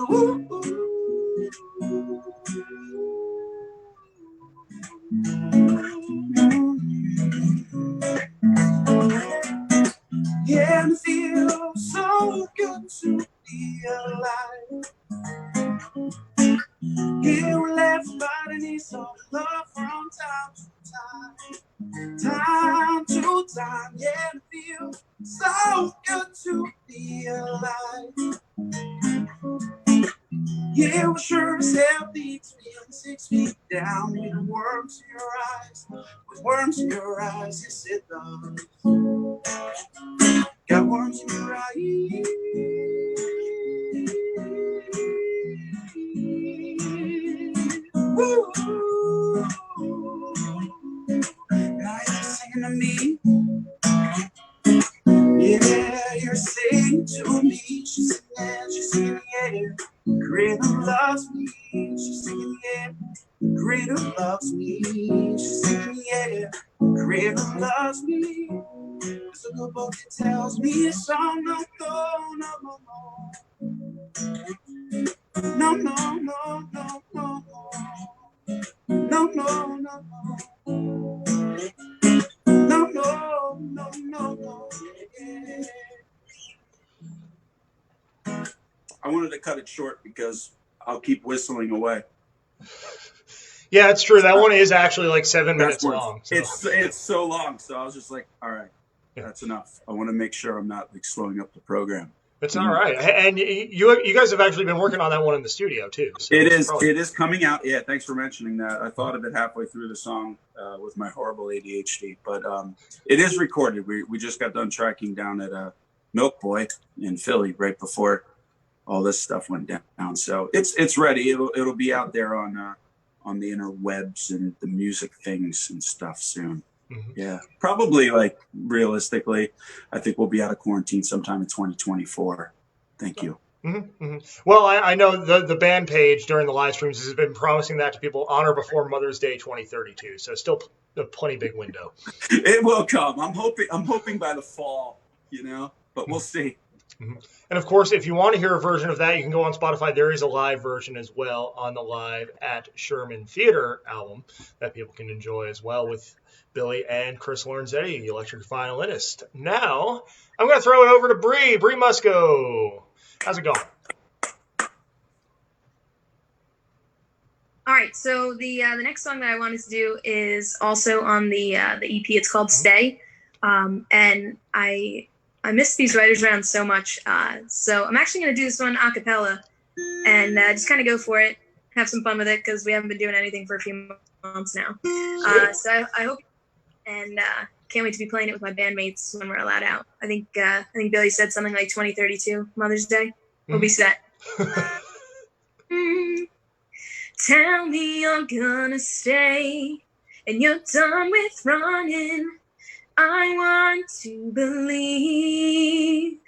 Yeah, it feels so good to be alive. Yeah, we're left fighting some love from time to time. Time to time, yeah, it feels so good to be alive. Yeah, we sure as hell beats being 6 feet down with worms in your eyes. With worms in your eyes, yes it does. Got worms in your eyes. Woo. Now you're singing to me. Yeah, you're singing to me. She's singing, yeah. Creator loves me. She's singing, yeah. Creator loves me. She's singing, yeah. Creator loves me. There's a good book that tells me it's all no, no, no, no, no, no, no, no, no, no, no, no, no, no, no, no, no, yeah. I wanted to cut it short because I'll keep whistling away. Yeah, it's true. That one is actually like 7 minutes long. So. It's so long. So I was just like, all right, that's enough. I want to make sure I'm not like slowing up the program. It's all right. And you guys have actually been working on that one in the studio too. So it is coming out. Yeah, thanks for mentioning that. I thought of it halfway through the song with my horrible ADHD, but it is recorded. We just got done tracking down at Milk Boy in Philly right before all this stuff went down. So it's ready. It'll be out there on the interwebs and the music things and stuff soon. Mm-hmm. Yeah, probably like realistically, I think we'll be out of quarantine sometime in 2024. Thank you. Mm-hmm, mm-hmm. Well, I know the band page during the live streams has been promising that to people on or before Mother's Day 2032. So still a plenty big window. It will come. I'm hoping by the fall, but we'll see. Mm-hmm. And of course, if you want to hear a version of that, you can go on Spotify. There is a live version as well on the Live at Sherman Theater album that people can enjoy as well with Billy and Chris Lorenzetti, the electric violinist. Now, I'm going to throw it over to Bree Musco. How's it going? All right, so the next song that I wanted to do is also on the EP. It's called Stay, and I miss these writers around so much. So I'm actually going to do this one a cappella and just kind of go for it, have some fun with it because we haven't been doing anything for a few months now. So I hope and can't wait to be playing it with my bandmates when we're allowed out. I think Billy said something like 2032 Mother's Day. We'll be set. Tell me you're gonna stay and you're done with running. I want to believe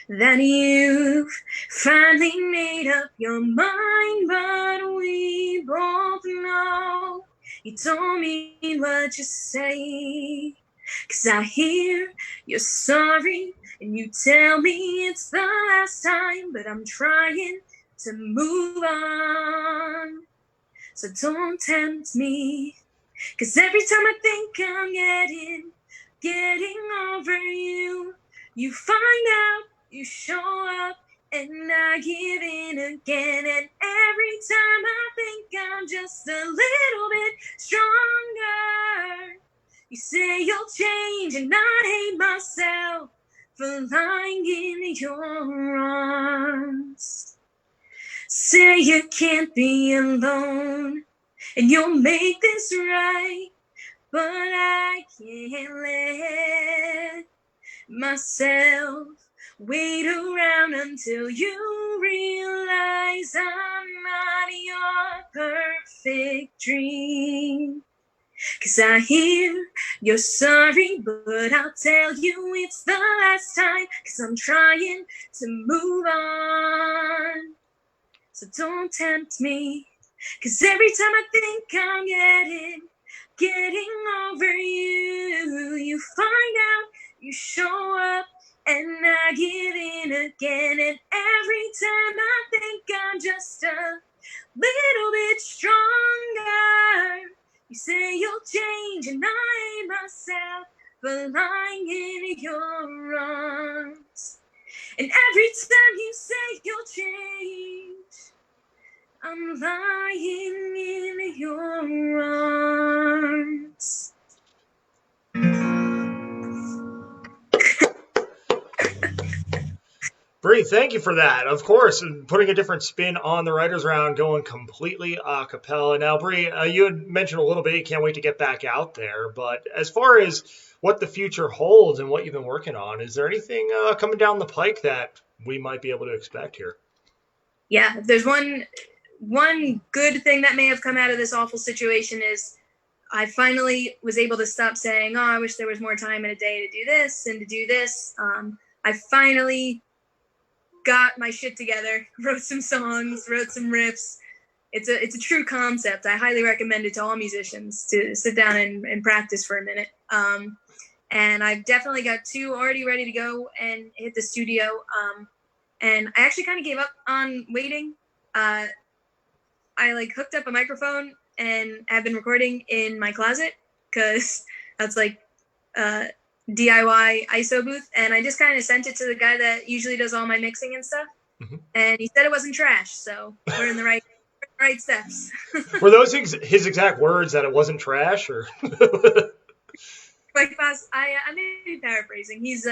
that you've finally made up your mind, but we both know you don't mean what you say. 'Cause I hear you're sorry and you tell me it's the last time, but I'm trying to move on. so don't tempt me. 'Cause every time I think I'm getting over you, you find out, you show up, and I give in again. And every time I think I'm just a little bit stronger, you say you'll change, and I hate myself for lying in your arms. Say you can't be alone, and you'll make this right, but I can't let myself wait around until you realize I'm not your perfect dream. 'Cause I hear you're sorry, but I'll tell you it's the last time. 'Cause I'm trying to move on, so don't tempt me. 'Cause every time I think I'm getting over you, you find out, you show up, and I give in again. And every time I think I'm just a little bit stronger, you say you'll change, and I hate myself for lying in your arms. And every time you say you'll change, I'm lying in your arms. Bree, thank you for that. Of course, putting a different spin on the writers' round, going completely a cappella. Now, Bree, you had mentioned a little bit, you can't wait to get back out there. But as far as what the future holds and what you've been working on, is there anything coming down the pike that we might be able to expect here? Yeah, if there's one good thing that may have come out of this awful situation is I finally was able to stop saying, oh, I wish there was more time in a day to do this and to do this. I finally got my shit together, wrote some songs, wrote some riffs. It's a true concept. I highly recommend it to all musicians to sit down and practice for a minute. And I've definitely got 2 already ready to go and hit the studio. And I actually kind of gave up on waiting. I hooked up a microphone and have been recording in my closet because that's DIY ISO booth, and I just kind of sent it to the guy that usually does all my mixing and stuff, and he said it wasn't trash, so we're in the right steps. Were those his exact words, that it wasn't trash, or? Like, I may be paraphrasing. He's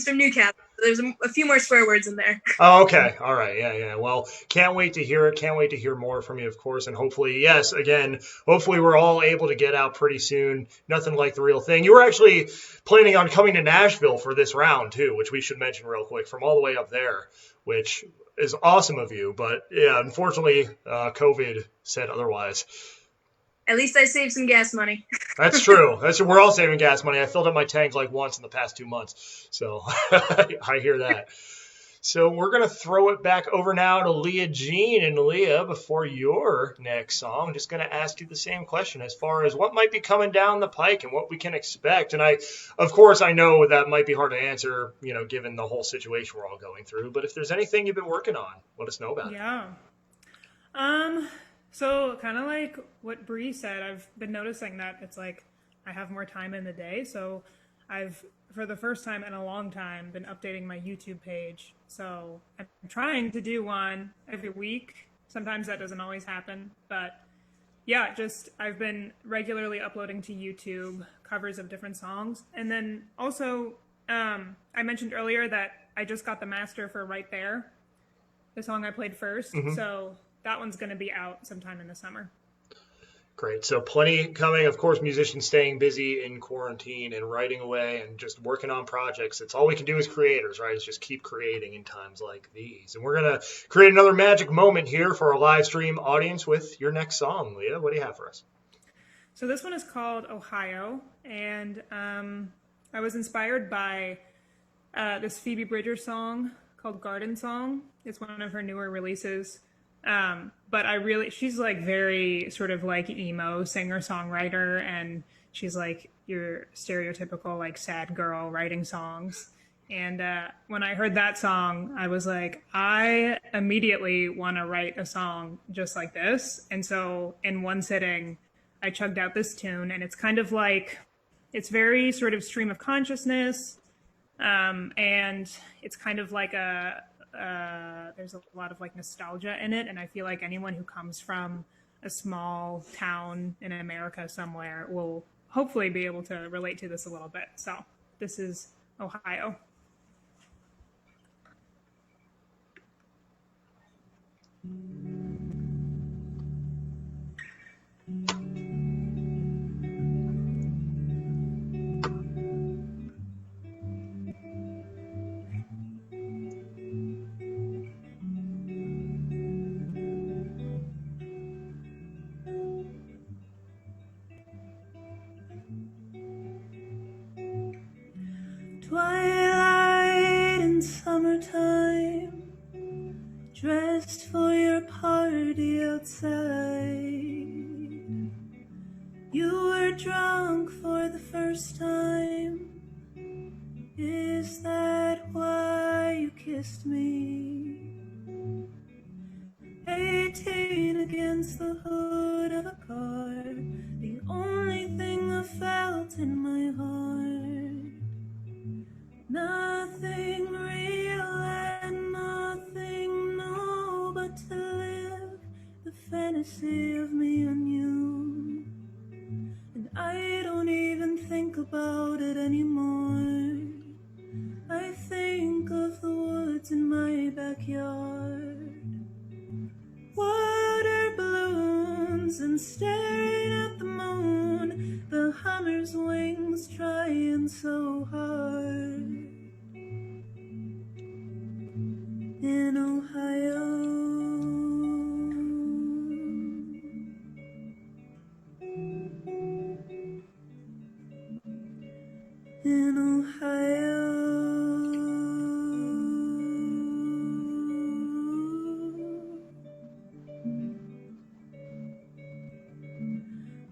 from Newcastle. So there's a few more swear words in there. Oh, okay. All right. Yeah. Well, can't wait to hear it. Can't wait to hear more from you, of course. And hopefully, yes, again, hopefully we're all able to get out pretty soon. Nothing like the real thing. You were actually planning on coming to Nashville for this round, too, which we should mention real quick, from all the way up there, which is awesome of you. But, yeah, unfortunately, COVID said otherwise. At least I saved some gas money. That's true. We're all saving gas money. I filled up my tank once in the past 2 months. So I hear that. So we're going to throw it back over now to Leah Jean. And Leah, before your next song, I'm just going to ask you the same question as far as what might be coming down the pike and what we can expect. And of course, I know that might be hard to answer, given the whole situation we're all going through. But if there's anything you've been working on, let us know about it. Yeah. So kind of like what Bree said, I've been noticing that it's I have more time in the day. So I've, for the first time in a long time, been updating my YouTube page. So I'm trying to do one every week. Sometimes that doesn't always happen, but yeah, I've been regularly uploading to YouTube covers of different songs. And then also, I mentioned earlier that I just got the master for Right There, the song I played first. Mm-hmm. So that one's going to be out sometime in the summer. Great. So plenty coming. Of course, musicians staying busy in quarantine and writing away and just working on projects. It's all we can do as creators, right? Is just keep creating in times like these. And we're going to create another magic moment here for our live stream audience with your next song. Leah, what do you have for us? So this one is called Ohio. And I was inspired by this Phoebe Bridgers song called Garden Song. It's one of her newer releases. But she's very sort of emo singer-songwriter, and she's your stereotypical sad girl writing songs. And when I heard that song, I was like, I immediately want to write a song just like this. And so in one sitting, I chugged out this tune, and it's kind of like, it's very sort of stream of consciousness. And it's kind of like there's a lot of like nostalgia in it. And I feel like anyone who comes from a small town in America somewhere will hopefully be able to relate to this a little bit. So this is Ohio. Twilight in summertime, dressed for your party outside. You were drunk for the first time. Is that why you kissed me? 18 against the hood of a car, the only thing I felt in my heart. Nothing real and nothing new, but to live the fantasy of me and you. And I don't even think about it anymore. I think of the woods in my backyard, water balloons and staring at the moon, the hummer's wings trying so hard. In Ohio, in Ohio,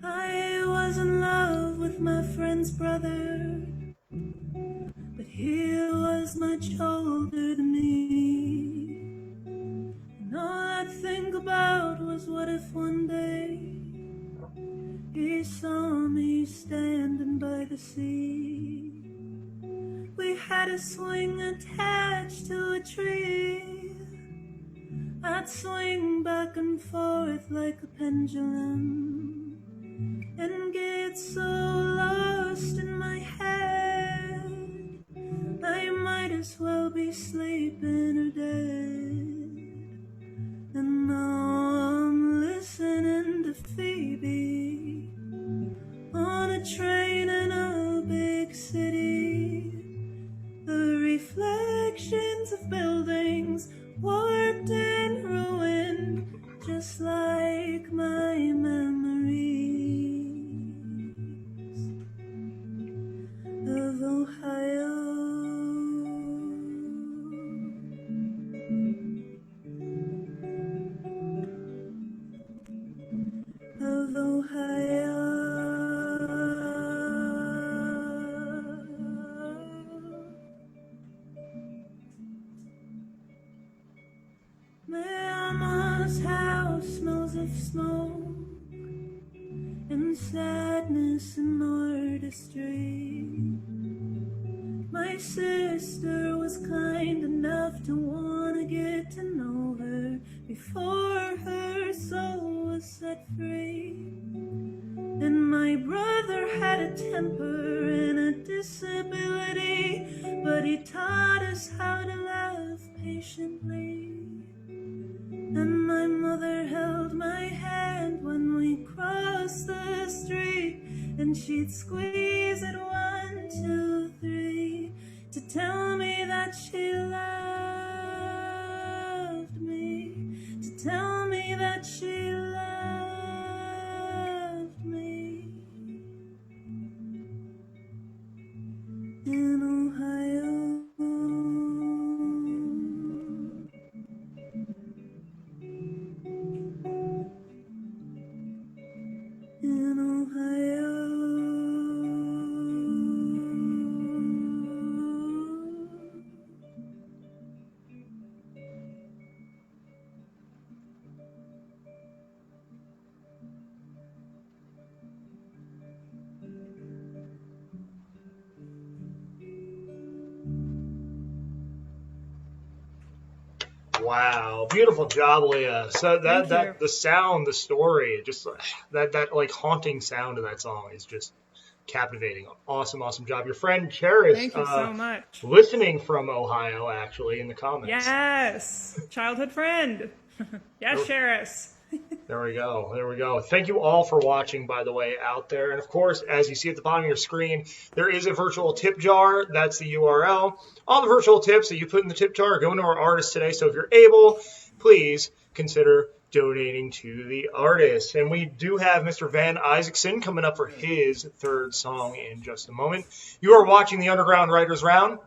I was in love with my friend's brother, but he was much older than me. And all I'd think about was what if one day he saw me standing by the sea. We had a swing attached to a tree. I'd swing back and forth like a pendulum and get so lost in my head I might as well be sleeping or dead. And now I'm listening to Phoebe on a train in a big city. The reflections of buildings warped and ruined, just like my memories of Ohio. Of Ohio. Mama's house smells of smoke and sadness and artistry. My sister was kind enough to want to get to know her before her soul was set free. And my brother had a temper and a disability, but he taught us how to love patiently. And my mother held my hand when we crossed the street, and she'd squeeze it 1, 2, 3 to tell me that she loved me, to tell me that she loved me. In Ohio. In Ohio. Wow, beautiful job, Leah. So Thank you. the sound, the story, just that like haunting sound of that song is just captivating. Awesome, awesome job. Your friend Charis, Thank you so much. listening from Ohio, actually, in the comments. Yes, childhood friend. Yes, Sheris. There we go. There we go. Thank you all for watching, by the way, out there. And of course, as you see at the bottom of your screen, there is a virtual tip jar. That's the URL. All the virtual tips that you put in the tip jar are going to our artists today. So if you're able, please consider donating to the artist. And we do have Mr. Van Isaacson coming up for his third song in just a moment. You are watching the Underground Writers Round,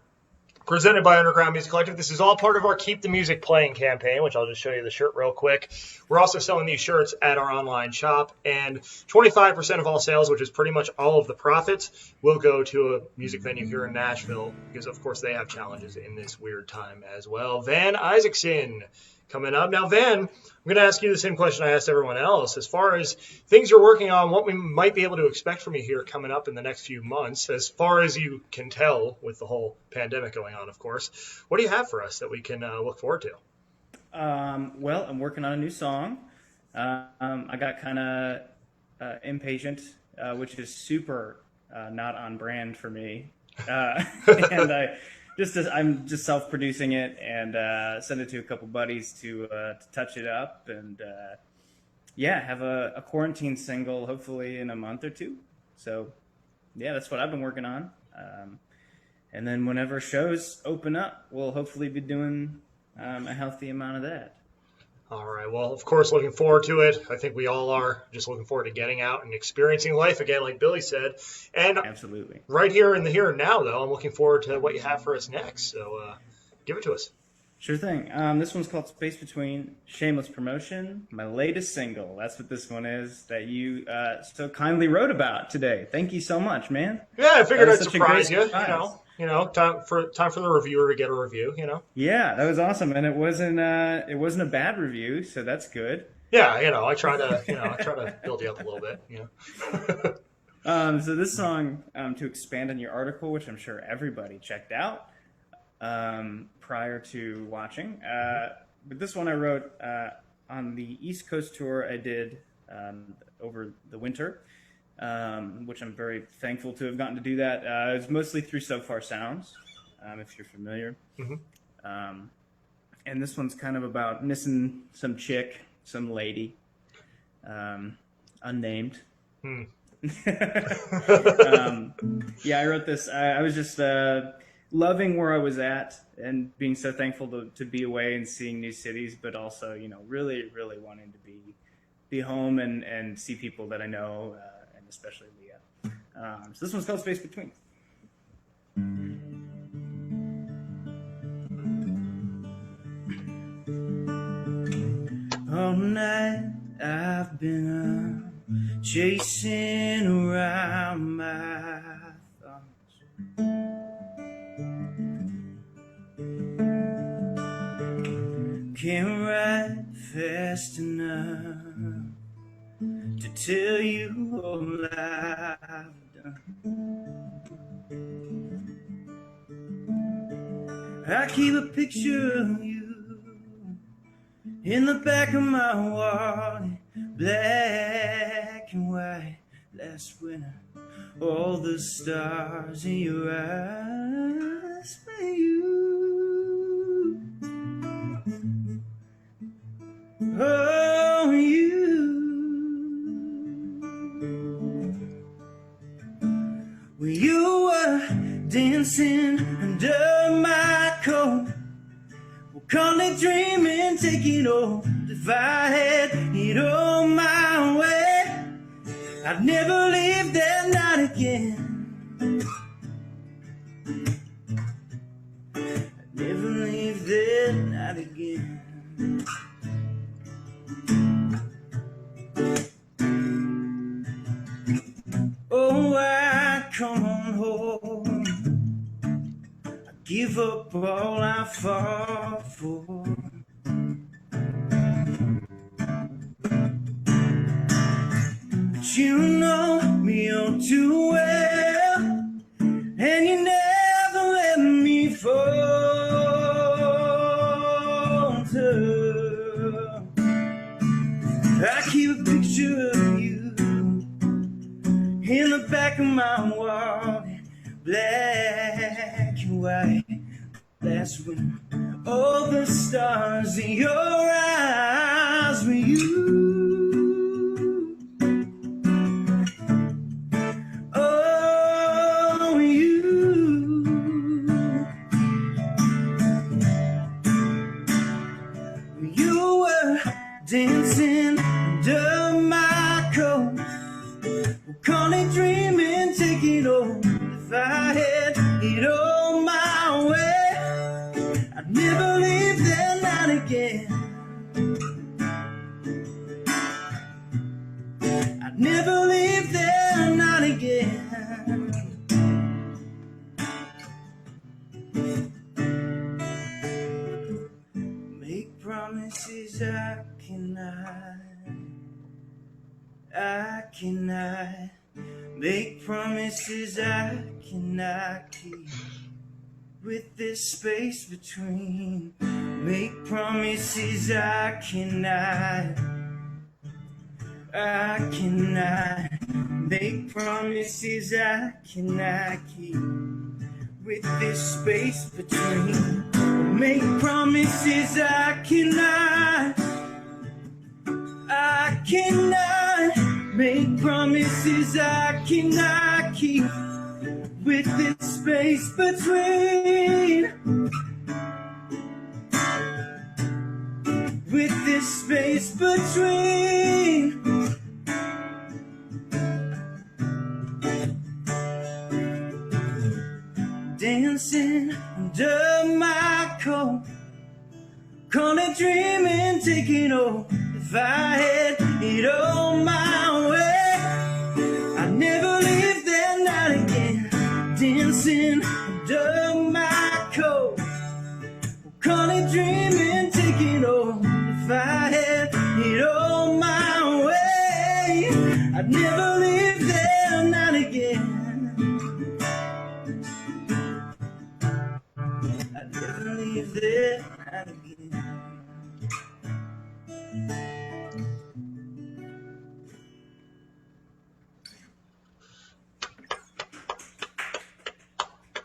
presented by Underground Music Collective. This is all part of our Keep the Music Playing campaign, which I'll just show you the shirt real quick. We're also selling these shirts at our online shop, and 25% of all sales, which is pretty much all of the profits, will go to a music venue here in Nashville, because of course they have challenges in this weird time as well. Van Isaacson coming up. Now, Van, I'm going to ask you the same question I asked everyone else. As far as things you're working on, what we might be able to expect from you here coming up in the next few months, as far as you can tell with the whole pandemic going on, of course, what do you have for us that we can look forward to? Well, I'm working on a new song. I got kind of impatient, which is super not on brand for me. And I'm just self-producing it and send it to a couple buddies to touch it up and have a quarantine single hopefully in a month or two. So yeah, that's what I've been working on. And then whenever shows open up, we'll hopefully be doing a healthy amount of that. All right. Well, of course, looking forward to it. I think we all are just looking forward to getting out and experiencing life again, like Billy said. And absolutely. Right here in the here and now, though, I'm looking forward to what you have for us next. So give it to us. Sure thing. This one's called Space Between, shameless promotion, my latest single. That's what this one is that you so kindly wrote about today. Thank you so much, man. Yeah, I figured I'd such a surprise great you. surprise. You know, time for the reviewer to get a review. You know. Yeah, that was awesome, and it wasn't a bad review, so that's good. Yeah, I try to build you up a little bit. So this song, to expand on your article, which I'm sure everybody checked out prior to watching, but this one I wrote on the East Coast tour I did over the winter, which I'm very thankful to have gotten to do that. It was mostly through So Far Sounds, if you're familiar. Mm-hmm. And this one's kind of about missing some chick, some lady, unnamed. I wrote this. I was just loving where I was at and being so thankful to be away and seeing new cities, but also, really, really wanting to be home and see people that I know, and especially Leah. So this one's called Space Between. All night I've been chasing around my thoughts. Can't write fast enough to tell you all I've done. I keep a picture of you in the back of my wallet, black and white. Last winter, all the stars in your eyes for you. Oh, you. Well, you were dancing under my coat. Call it dreaming, take it all. If I had it all my way, I'd never leave that night again. I'd never leave that night again. Oh, I come on home. Give up all I fought for. But you know me all too well, and you never let me falter. I keep a picture of you in the back of my wall, black and white. That's when all the stars in your eyes were you. Oh, you. You were dancing under my coat, call it dreaming, taking over. If I had it all my way, I'd never leave that night again. I'd never leave that night again. Make promises I cannot make promises I cannot keep. With this space between, make promises I cannot make promises I cannot keep. With this space between, make promises I cannot make promises I cannot keep. With this space between, with this space between, dancing under my coat, call it dreaming, taking over. If I had it all my way, I'd never leave that night again. Dancing under my coat, call it dreaming, taking over. If I had it all my way, I'd never leave that night again. I'd never leave that night again.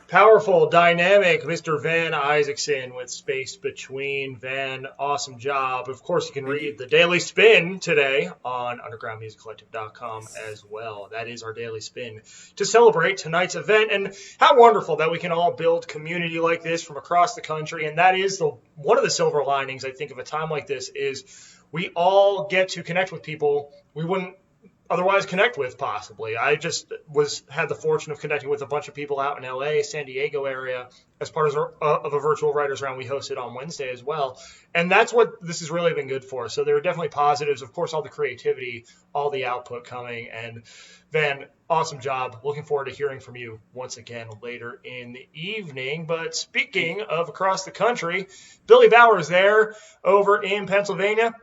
Powerful, dynamic Mr. Van Isaacson with Space Between. Van, awesome job. Of course, you can read the Daily Spin today on undergroundmusiccollective.com as well. That is our Daily Spin to celebrate tonight's event. And how wonderful that we can all build community like this from across the country. And that is one of the silver linings, I think, of a time like this is we all get to connect with people we wouldn't otherwise connect with, possibly. I just had the fortune of connecting with a bunch of people out in LA, San Diego area, as part of a virtual writers round we hosted on Wednesday as well. And that's what this has really been good for. So there are definitely positives. Of course, all the creativity, all the output coming. And Van, awesome job. Looking forward to hearing from you once again later in the evening. But speaking of across the country, Billy Bauer is there over in Pennsylvania.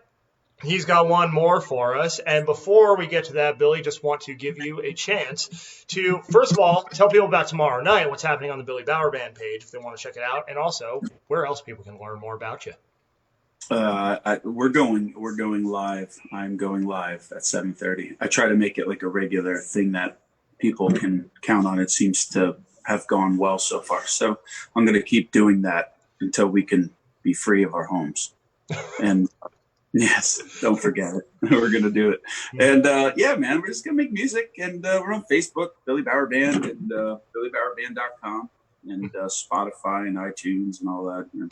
He's got one more for us. And before we get to that, Billy, just want to give you a chance to, first of all, tell people about tomorrow night, what's happening on the Billy Bauer Band page if they want to check it out, and also where else people can learn more about you. We're going live. I'm going live at 7:30. I try to make it like a regular thing that people can count on. It seems to have gone well so far. So I'm going to keep doing that until we can be free of our homes. And yes, don't forget it. We're going to do it. And yeah, man, we're just going to make music. And we're on Facebook, Billy Bauer Band, and BillyBauerBand.com, and Spotify and iTunes and all that, and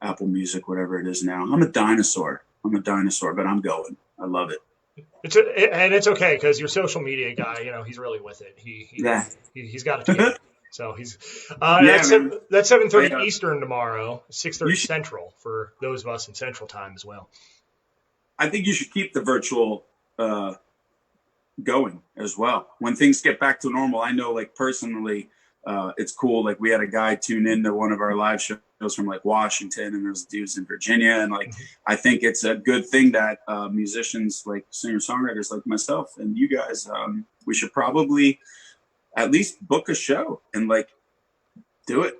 Apple Music, whatever it is now. I'm a dinosaur, but I'm going. I love it. And it's okay because your social media guy, he's really with it. He's got it together. So he's that's 7:30 Eastern tomorrow, 6:30 Central for those of us in Central Time as well. I think you should keep the virtual going as well. When things get back to normal, I know, like, personally, it's cool. Like, we had a guy tune into one of our live shows from like Washington, and there's dudes in Virginia. And like, I think it's a good thing that musicians, like singer-songwriters like myself and you guys, we should probably at least book a show and like do it.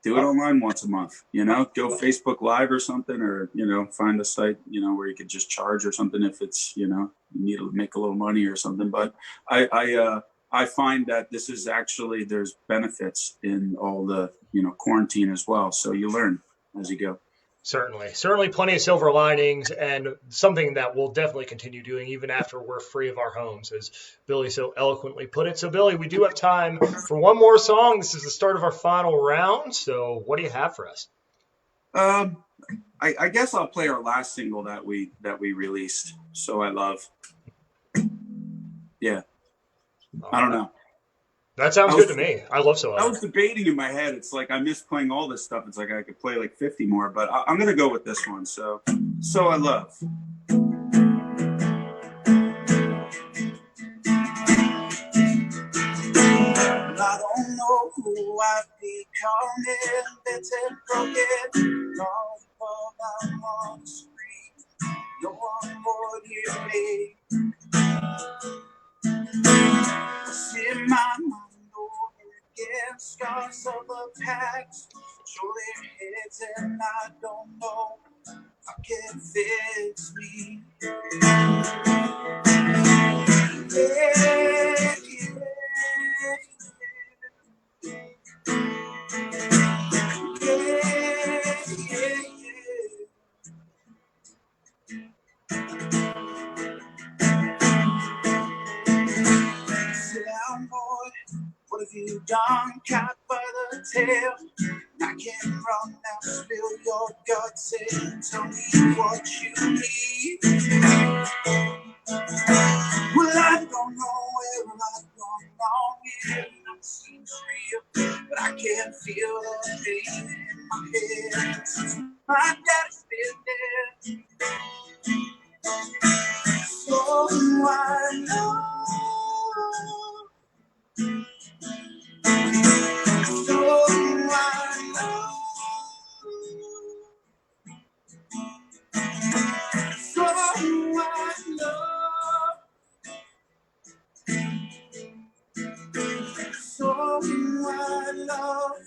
Do it online once a month, go Facebook Live or something, or, find a site, where you could just charge or something if it's, you need to make a little money or something. But I find that this is actually, there's benefits in all the, quarantine as well. So you learn as you go. Certainly plenty of silver linings, and something that we'll definitely continue doing even after we're free of our homes, as Billy so eloquently put it. So, Billy, we do have time for one more song. This is the start of our final round. So, what do you have for us? I guess I'll play our last single that we released. So I Love. Yeah. I don't know. That sounds good to me. I love So I Love. I was debating in my head. It's like I miss playing all this stuff. It's like I could play like 50 more, but I'm going to go with this one. So I Love. I don't know who I've become, better broken. All I'm on the street, no one would hear me. In my mind over again, scars of the past show their heads, and I don't know how can fix me. Sit down, boy. What have you done? Caught by the tail. I can't run now. Spill your guts and tell me what you need. Well, I don't know where I've gone wrong. It seems real, but I can't feel the pain in my head since my dad's been dead. So I know. So I know. So I love. So I love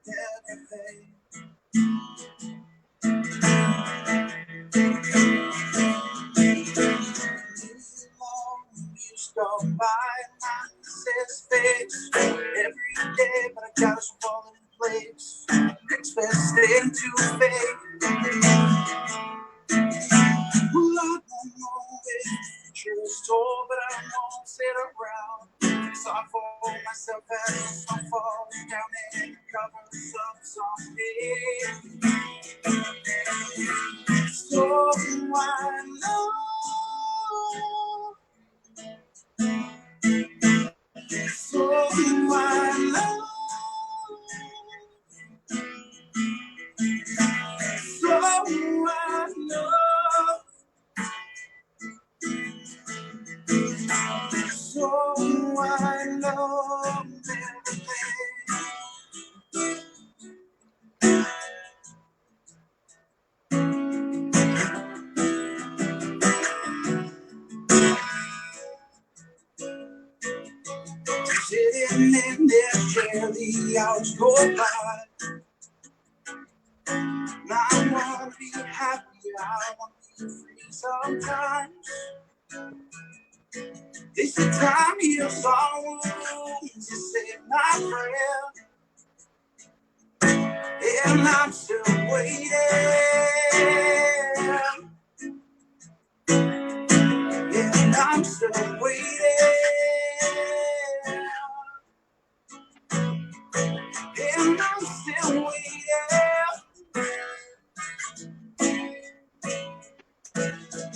everything. Years gone by, mine says fixed every day, but I got us falling in place. Expect thing to fade. Well, I don't know if the future is told, but I won't sit around. So I fall myself as I fall down and cover some someday. So I know. So I love. So I love. So I love everything. Sitting in there, chair, the hours go by. Now I wanna be happy, I wanna be free sometimes. It's the time heals all wounds, you say my prayer, and I'm still waiting. And I'm still waiting. And I'm still waiting.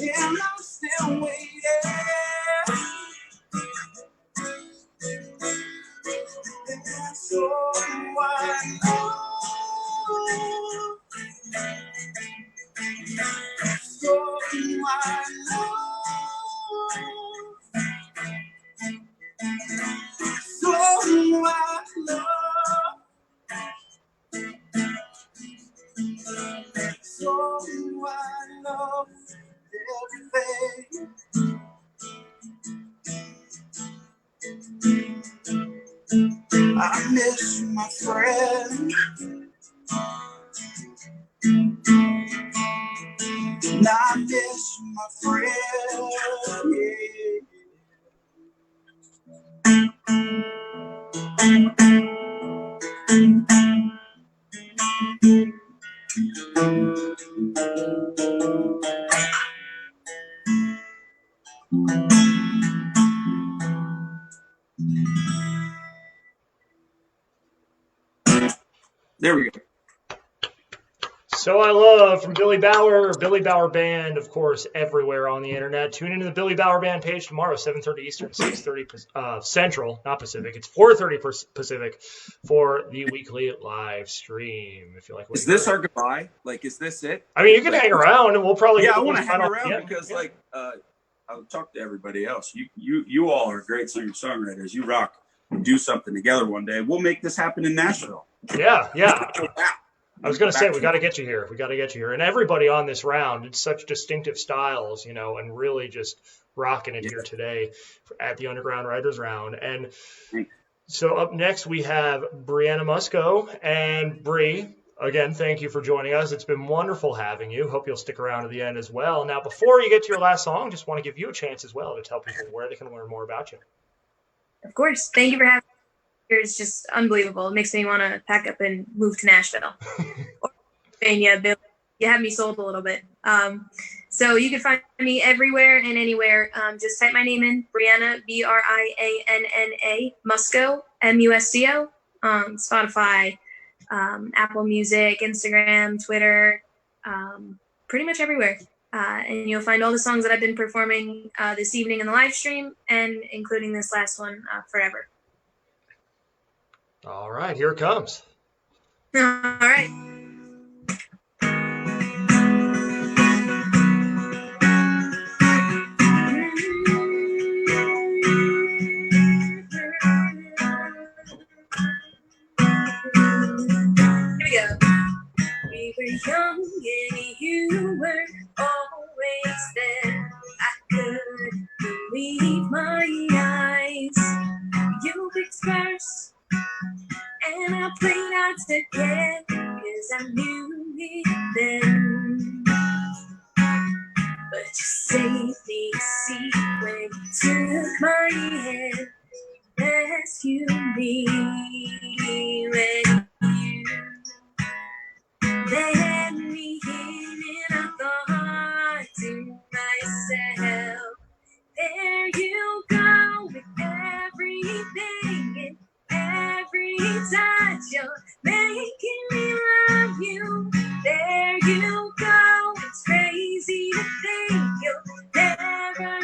And I'm still waiting. And so I know. So I know. So I love. So I love everything. I miss you, my friend. And I miss my friend. There we go. So I Love from Billy Bauer Band, of course, everywhere on the internet. Tune into the Billy Bauer Band page tomorrow, 7:30 Eastern, 6:30 Central, not Pacific. It's 4:30 Pacific for the weekly live stream. If you like what Is you this heard. our goodbye? Like, is this it? I mean, you can hang around, and we'll probably I want to hang around because I'll talk to everybody else. You all are great singer-songwriters. You rock. Do something together one day. We'll make this happen in Nashville. Yeah. I was going to say, we got to get you here. And everybody on this round, it's such distinctive styles, and really just rocking it here today at the Underground Writers Round. And so up next, we have Brianna Musco. And Bri, again, thank you for joining us. It's been wonderful having you. Hope you'll stick around to the end as well. Now, before you get to your last song, just want to give you a chance as well to tell people where they can learn more about you. Of course. Thank you for having me. It's just unbelievable. It makes me want to pack up and move to Nashville. Or Pennsylvania, Bill. You have me sold a little bit. So you can find me everywhere and anywhere. Just type my name in, Brianna, Brianna Musco, Musco, Spotify, Apple Music, Instagram, Twitter, pretty much everywhere. And you'll find all the songs that I've been performing this evening in the live stream, and including this last one, Forever. All right, here it comes. All right. Here we go. We were young and you were always there. I couldn't believe my eyes. You picked first, and I played out to get, 'cause I knew it then. But you saved me a seat when you took my hand. Rescue me when you let me in, and I thought to myself, there you go with everything and every touch, you're making me love you. There you go, it's crazy to think you'll never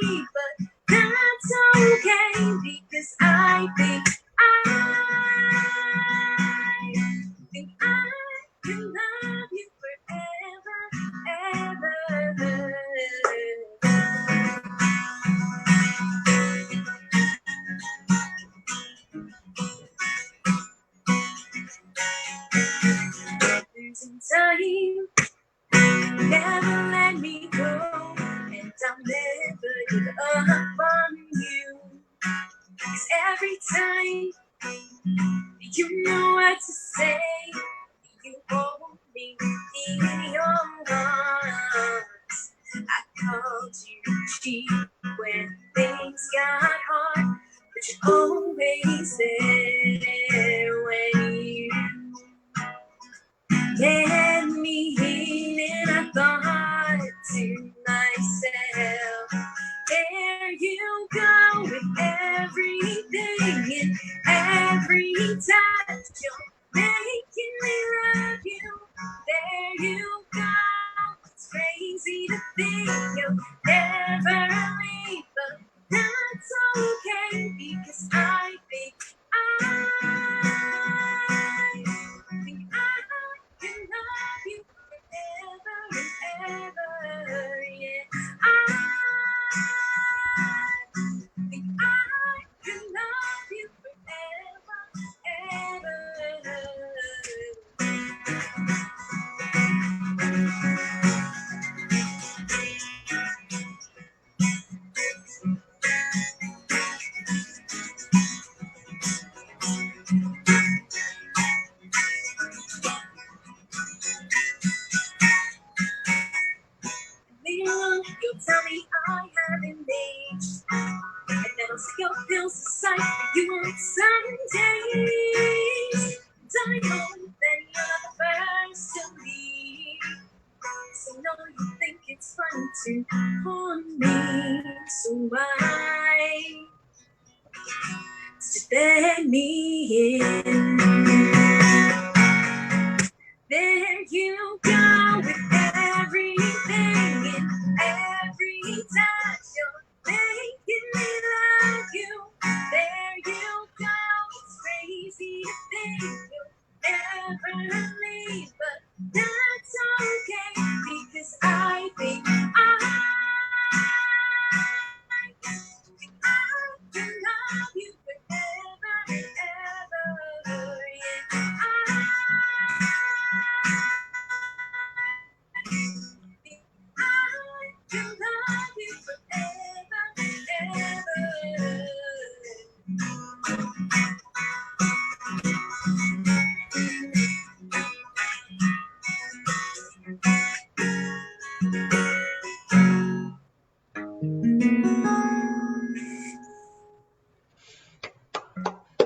leave, but that's okay, because I think I can love you forever, ever. In time, never let me go, and I'll never give up on you. 'Cause every time you know what to say, you hold me in your arms. I called you cheap when things got hard, but you're always there when you let me in, and I thought to myself, there you go with everything and every touch, you're making me love you. There you go, it's crazy to think you'll never leave, but that's okay, because I think I can love you forever and ever, yeah. I think I can love you forever, ever. You'll tell me I haven't aged, and then I'll see your pills aside for you on some days. And I know that you're the first to leave, so no, you think it's funny to harm me. So why let me in? There you go with everything and every touch. You're making me love you. There you go. It's crazy to think you'll never leave, but that's okay because I think I can love you forever and ever. Yeah, I can love you forever and ever.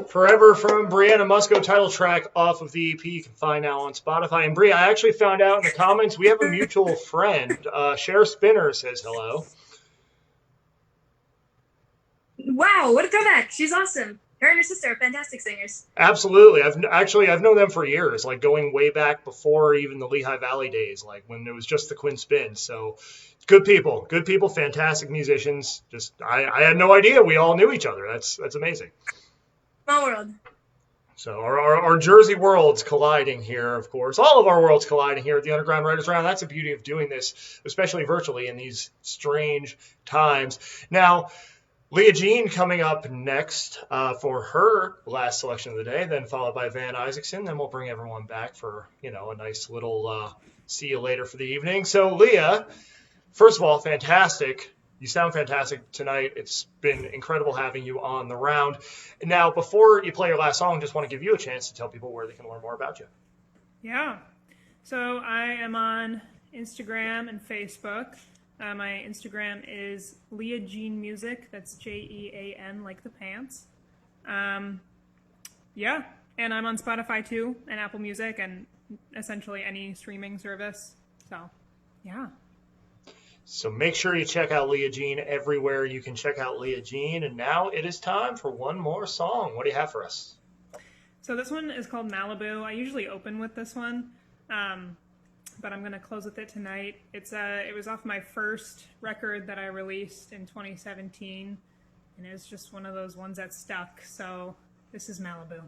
Forever from Brianna Musco, title track off of the EP you can find now on Spotify. And Bria, I actually found out in the comments we have a mutual friend. Cher Spinner says hello. Wow, what a throwback. She's awesome. Her and her sister are fantastic singers. Absolutely. I've known them for years, like going way back before even the Lehigh Valley days, like when it was just the Quinn Spin. So good people, fantastic musicians. Just I had no idea we all knew each other. That's amazing. Small world. So our Jersey worlds colliding here, of course. All of our worlds colliding here at the Underground Writers Round. That's the beauty of doing this, especially virtually in these strange times. Now, Leah Jean coming up next for her last selection of the day, then followed by Van Isaacson. Then we'll bring everyone back for, a nice little see you later for the evening. So, Leah, first of all, fantastic. You sound fantastic tonight. It's been incredible having you on the round. Now, before you play your last song, just want to give you a chance to tell people where they can learn more about you. Yeah. So I am on Instagram and Facebook. My Instagram is Leah Jean Music. That's Jean like the pants. Yeah. And I'm on Spotify too, and Apple Music, and essentially any streaming service. So, yeah. So make sure you check out Leah Jean everywhere you can check out Leah Jean. And now it is time for one more song. What do you have for us? So this one is called Malibu. I usually open with this one, but I'm going to close with it tonight. It was off my first record that I released in 2017, and it's just one of those ones that stuck. So this is Malibu.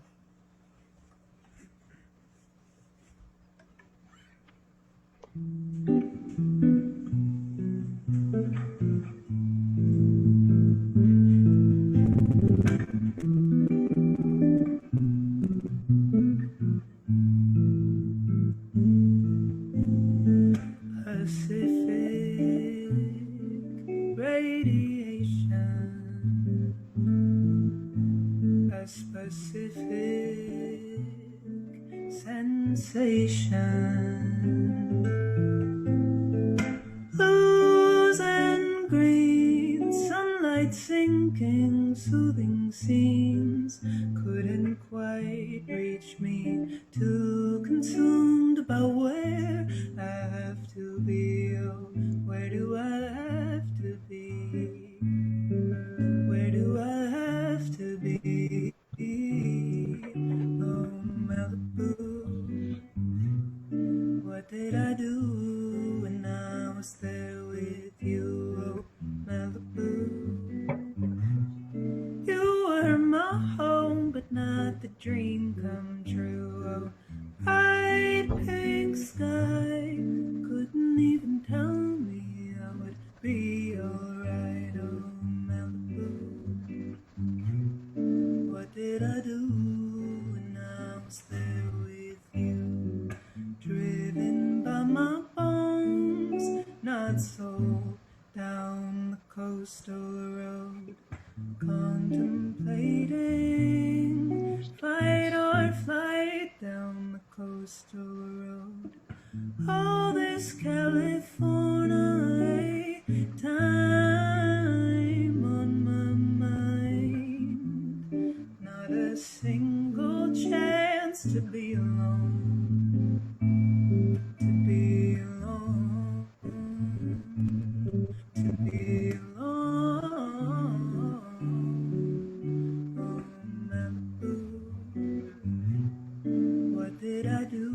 Specific sensation. Blues and green, sunlight sinking, soothing scenes couldn't quite reach me. Too consumed about where I have to be. Oh, where do I have to be? Where do I have to be? Oh, Malibu, what did I do when I was there with you? Oh, Malibu, you were my home, but not the dream come true. Oh, bright pink sky, couldn't even tell me I would be alright. Oh, Malibu, what did I do when I was there with you? Driven by my bones, not sold, down the coastal road, contemplating fight or flight down the coastal road. All this California to be alone, to be alone, to be alone on Malibu. What did I do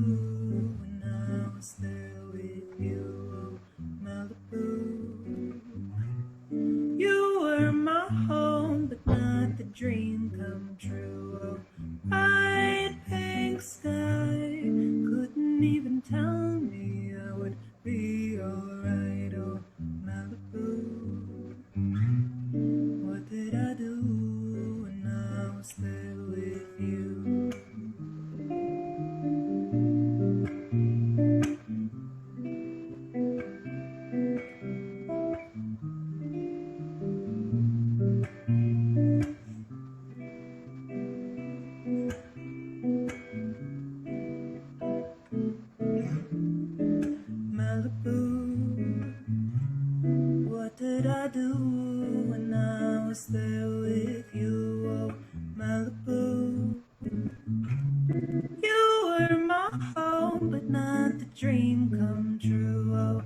when I was there with you, oh Malibu? You were my home, but not the dream come true. Oh, bright pink sky, couldn't even tell me I would be alright. Oh, Malibu, what did I do when I was there with you? Malibu, what did I do when I was there with you? Oh, Malibu, you were my home, but not the dream come true. Oh,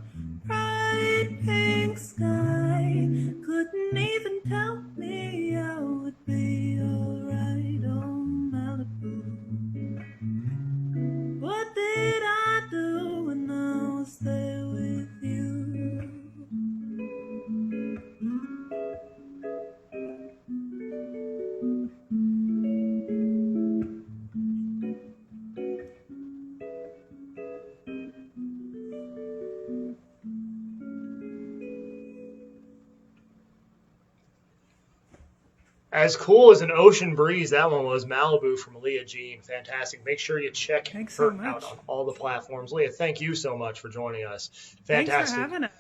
bright pink sky, couldn't even tell me I would be alright. Oh, Malibu, what did I do when I was there with you? As cool as an ocean breeze that one was, Malibu from Leah Jean. Fantastic. Make sure you check Thanks her so much. out on all the platforms. Leah, thank you so much for joining us. Thanks Fantastic. for having us.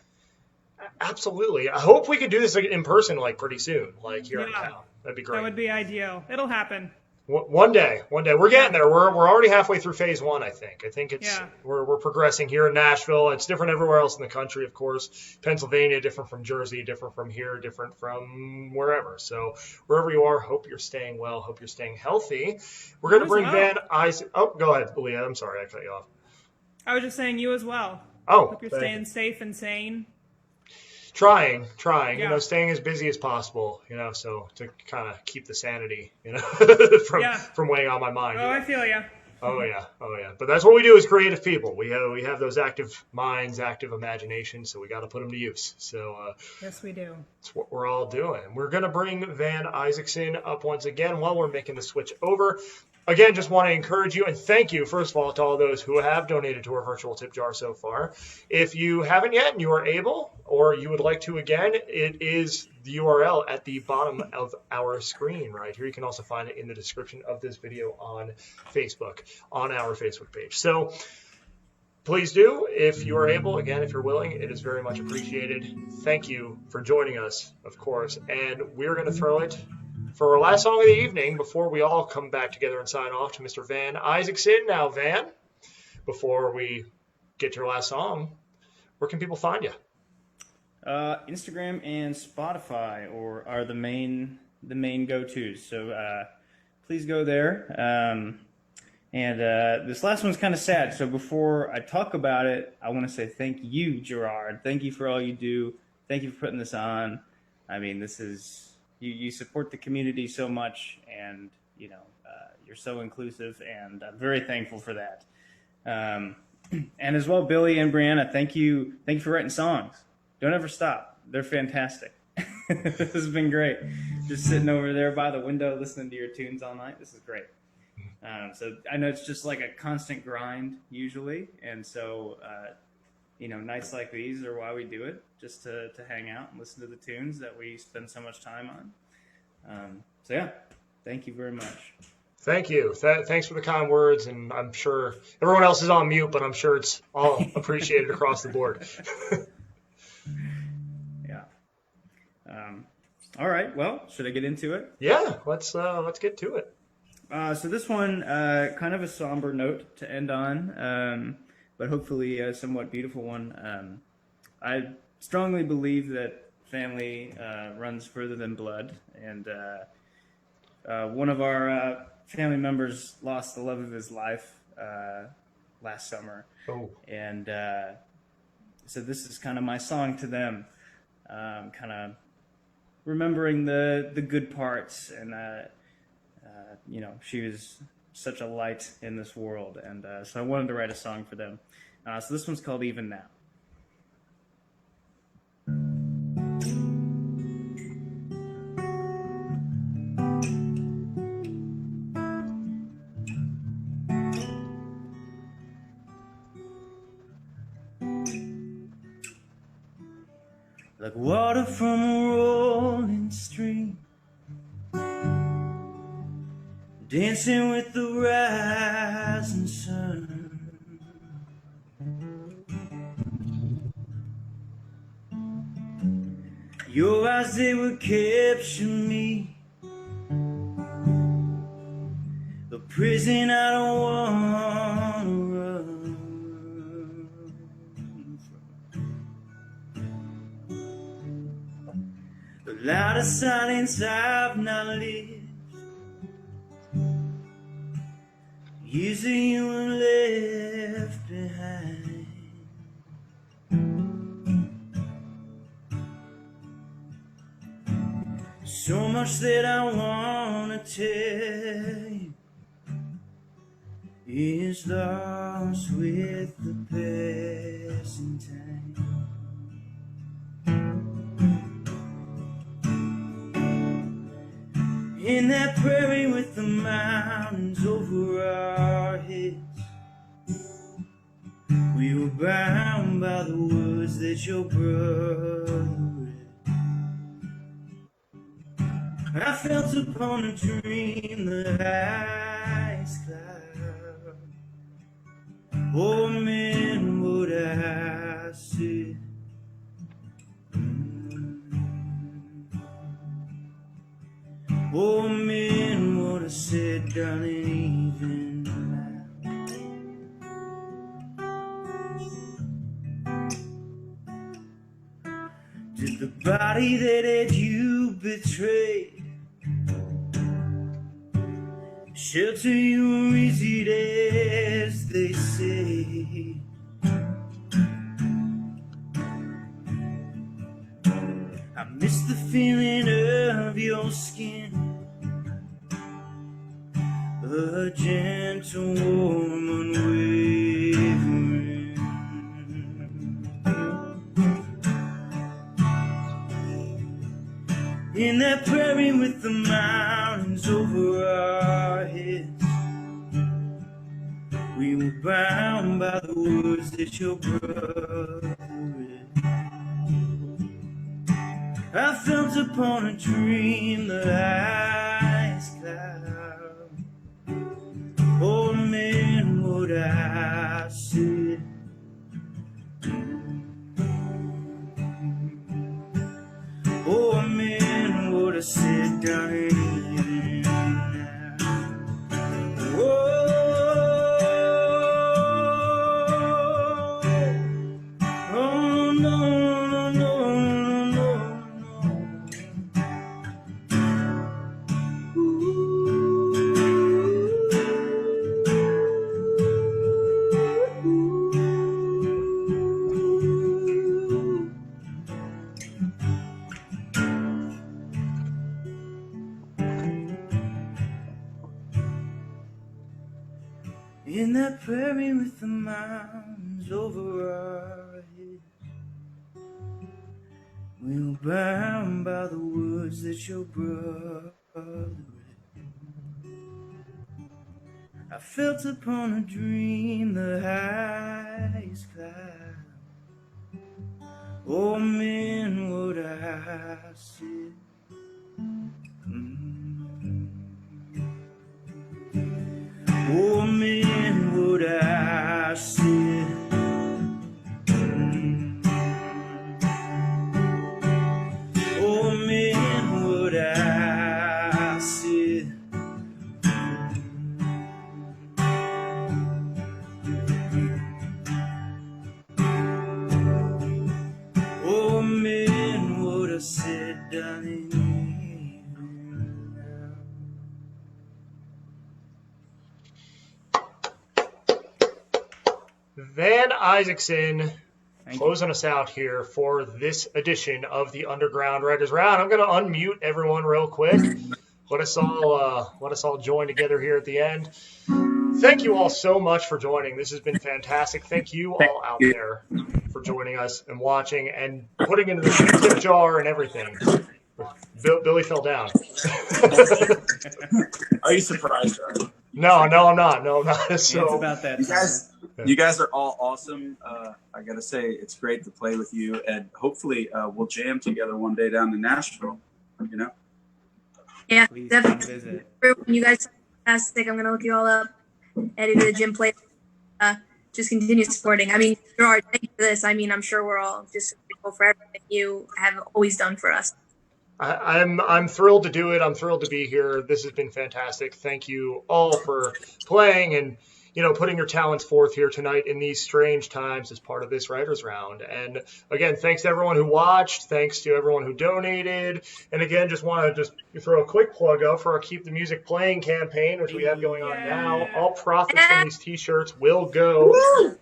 Absolutely. I hope we could do this in person like pretty soon, like here in Yeah. town. That'd be great. That would be ideal. It'll happen. One day. We're getting there. We're already halfway through phase one, I think. I think it's Yeah. we're progressing here in Nashville. It's different everywhere else in the country, of course. Pennsylvania, different from Jersey, different from here, different from wherever. So wherever you are, hope you're staying well, hope you're staying healthy. We're going to You as bring well. Van Isaacson. Oh, go ahead, Leah. I'm sorry, I cut you off. I was just saying you as well. Oh, Hope you're thank staying you. safe and sane. Trying, Yeah. staying as busy as possible, so to kind of keep the sanity, from Yeah. from weighing on my mind. Oh, I feel ya. Oh yeah. But that's what we do as creative people. We have those active minds, active imagination, so we got to put them to use. So Yes, we do. that's what we're all doing. We're gonna bring Van Isaacson up once again while we're making the switch over. Again, just want to encourage you and thank you, first of all, to all those who have donated to our virtual tip jar so far. If you haven't yet and you are able, or you would like to again, it is the URL at the bottom of our screen right here. You can also find it in the description of this video on Facebook, on our Facebook page. So please do, if you are able, again, if you're willing, it is very much appreciated. Thank you for joining us, of course. And we're going to throw it for our last song of the evening before we all come back together and sign off to Mr. Van Isaacson. Now, Van, before we get to your last song, where can people find you? Instagram and Spotify are the main go-tos. So please go there. And this last one's kind of sad. So before I talk about it, I want to say thank you, Gerard. Thank you for all you do. Thank you for putting this on. I mean, this is you support the community so much, and you're so inclusive, and I'm very thankful for that. And as well, Billy and Brianna, thank you for writing songs. Don't ever stop. They're fantastic. This has been great. Just sitting over there by the window listening to your tunes all night. This is great. So I know it's just like a constant grind usually. And so, nights like these are why we do it, just to hang out and listen to the tunes that we spend so much time on. So yeah, thank you very much. Thank you. Thanks for the kind words, and I'm sure everyone else is on mute, but I'm sure it's all appreciated across the board. Yeah. All right. Well, should I get into it? Yeah, let's get to it. So this one, kind of a somber note to end on, but hopefully a somewhat beautiful one. I strongly believe that family runs further than blood, and one of our family members lost the love of his life last summer. Oh. And so this is kind of my song to them, kind of remembering the good parts. And, you know, she was such a light in this world. And so I wanted to write a song for them. So this one's called Even Now. Like water from a rolling stream, dancing with the rising sun. Your eyes, they would capture me, the prison I don't want to run from. The loudest silence I've not lived, years that you were left behind. So much that I wanna tell you is lost with the passing time. In that prairie with the mountains over our heads, we were bound by the words that your brother read. I felt upon a dream the highest cloud. Oh man, what I said. Oh man, what I said, darling, even now. Did the body that had you betrayed shelter you easy as they say? I miss the feeling of your skin, a gentle, warm, unwavering. In that prairie with the mountains over our heads, we were bound by the words that your brother read. I felt upon a dream the highest cloud. Oh man, what I said. Oh man, what I said, darling, now. Oh, oh no, no, no, no, no. In that prairie with the mountains over our heads, we were bound by the words that your brother read. I felt upon a dream the highest cloud. Oh man, what I said. Oh man, what I said. Oh man, what I said. Oh man, what I said, darling. Van Isaacson Thank you. closing us out here for this edition of the Underground Writers Round. I'm going to unmute everyone real quick. Let us all join together here at the end. Thank you all so much for joining. This has been fantastic. Thank you all out there for joining us and watching and putting into the tip jar and everything. Billy fell down. Are you surprised, Charlie? No, I'm not. No, I'm not. So It's about that time. You guys are all awesome. I gotta say, it's great to play with you, and hopefully we'll jam together one day down in Nashville. You know? Yeah, Please come definitely. visit. When you guys are fantastic, I'm gonna look you all up. Heading to the gym play. Just continue supporting. I mean, Gerard, thank you for this. I mean, I'm sure we're all just grateful for everything you have always done for us. I'm thrilled to do it. I'm thrilled to be here. This has been fantastic. Thank you all for playing and putting your talents forth here tonight in these strange times as part of this Writers Round. And again, thanks to everyone who watched. Thanks to everyone who donated. And again, just want to throw a quick plug up for our Keep the Music Playing campaign, which we have going on now. All profits from these T-shirts will go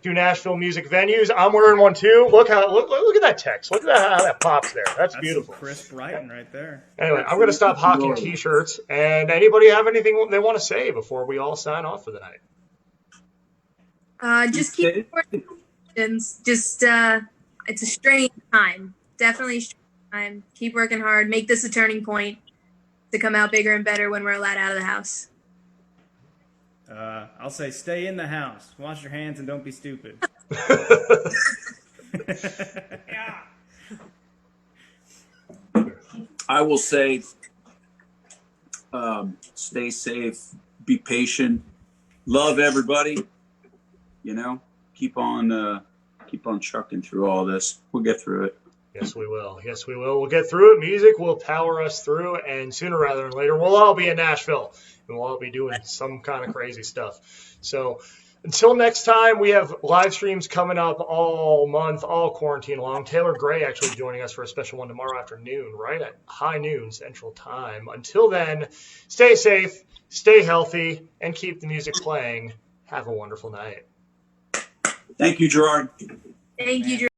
to Nashville music venues. I'm wearing one too. Look at that text. Look at how that pops there. That's beautiful. Chris Brighton right there. Anyway, I'm going to stop hawking T-shirts. And anybody have anything they want to say before we all sign off for the night? Just keep supporting. Just it's a strange time. Definitely a strange time. Keep working hard. Make this a turning point to come out bigger and better when we're allowed out of the house. I'll say stay in the house. Wash your hands and don't be stupid. Yeah. I will say, stay safe, be patient, love everybody. Keep on trucking through all this. We'll get through it. Yes, we will. Yes, we will. We'll get through it. Music will power us through, and sooner rather than later, we'll all be in Nashville, and we'll all be doing some kind of crazy stuff. So until next time, we have live streams coming up all month, all quarantine long. Taylor Gray actually joining us for a special one tomorrow afternoon, right at high noon Central Time. Until then, stay safe, stay healthy, and keep the music playing. Have a wonderful night. Thank you, Gerard. Thank you, Drew.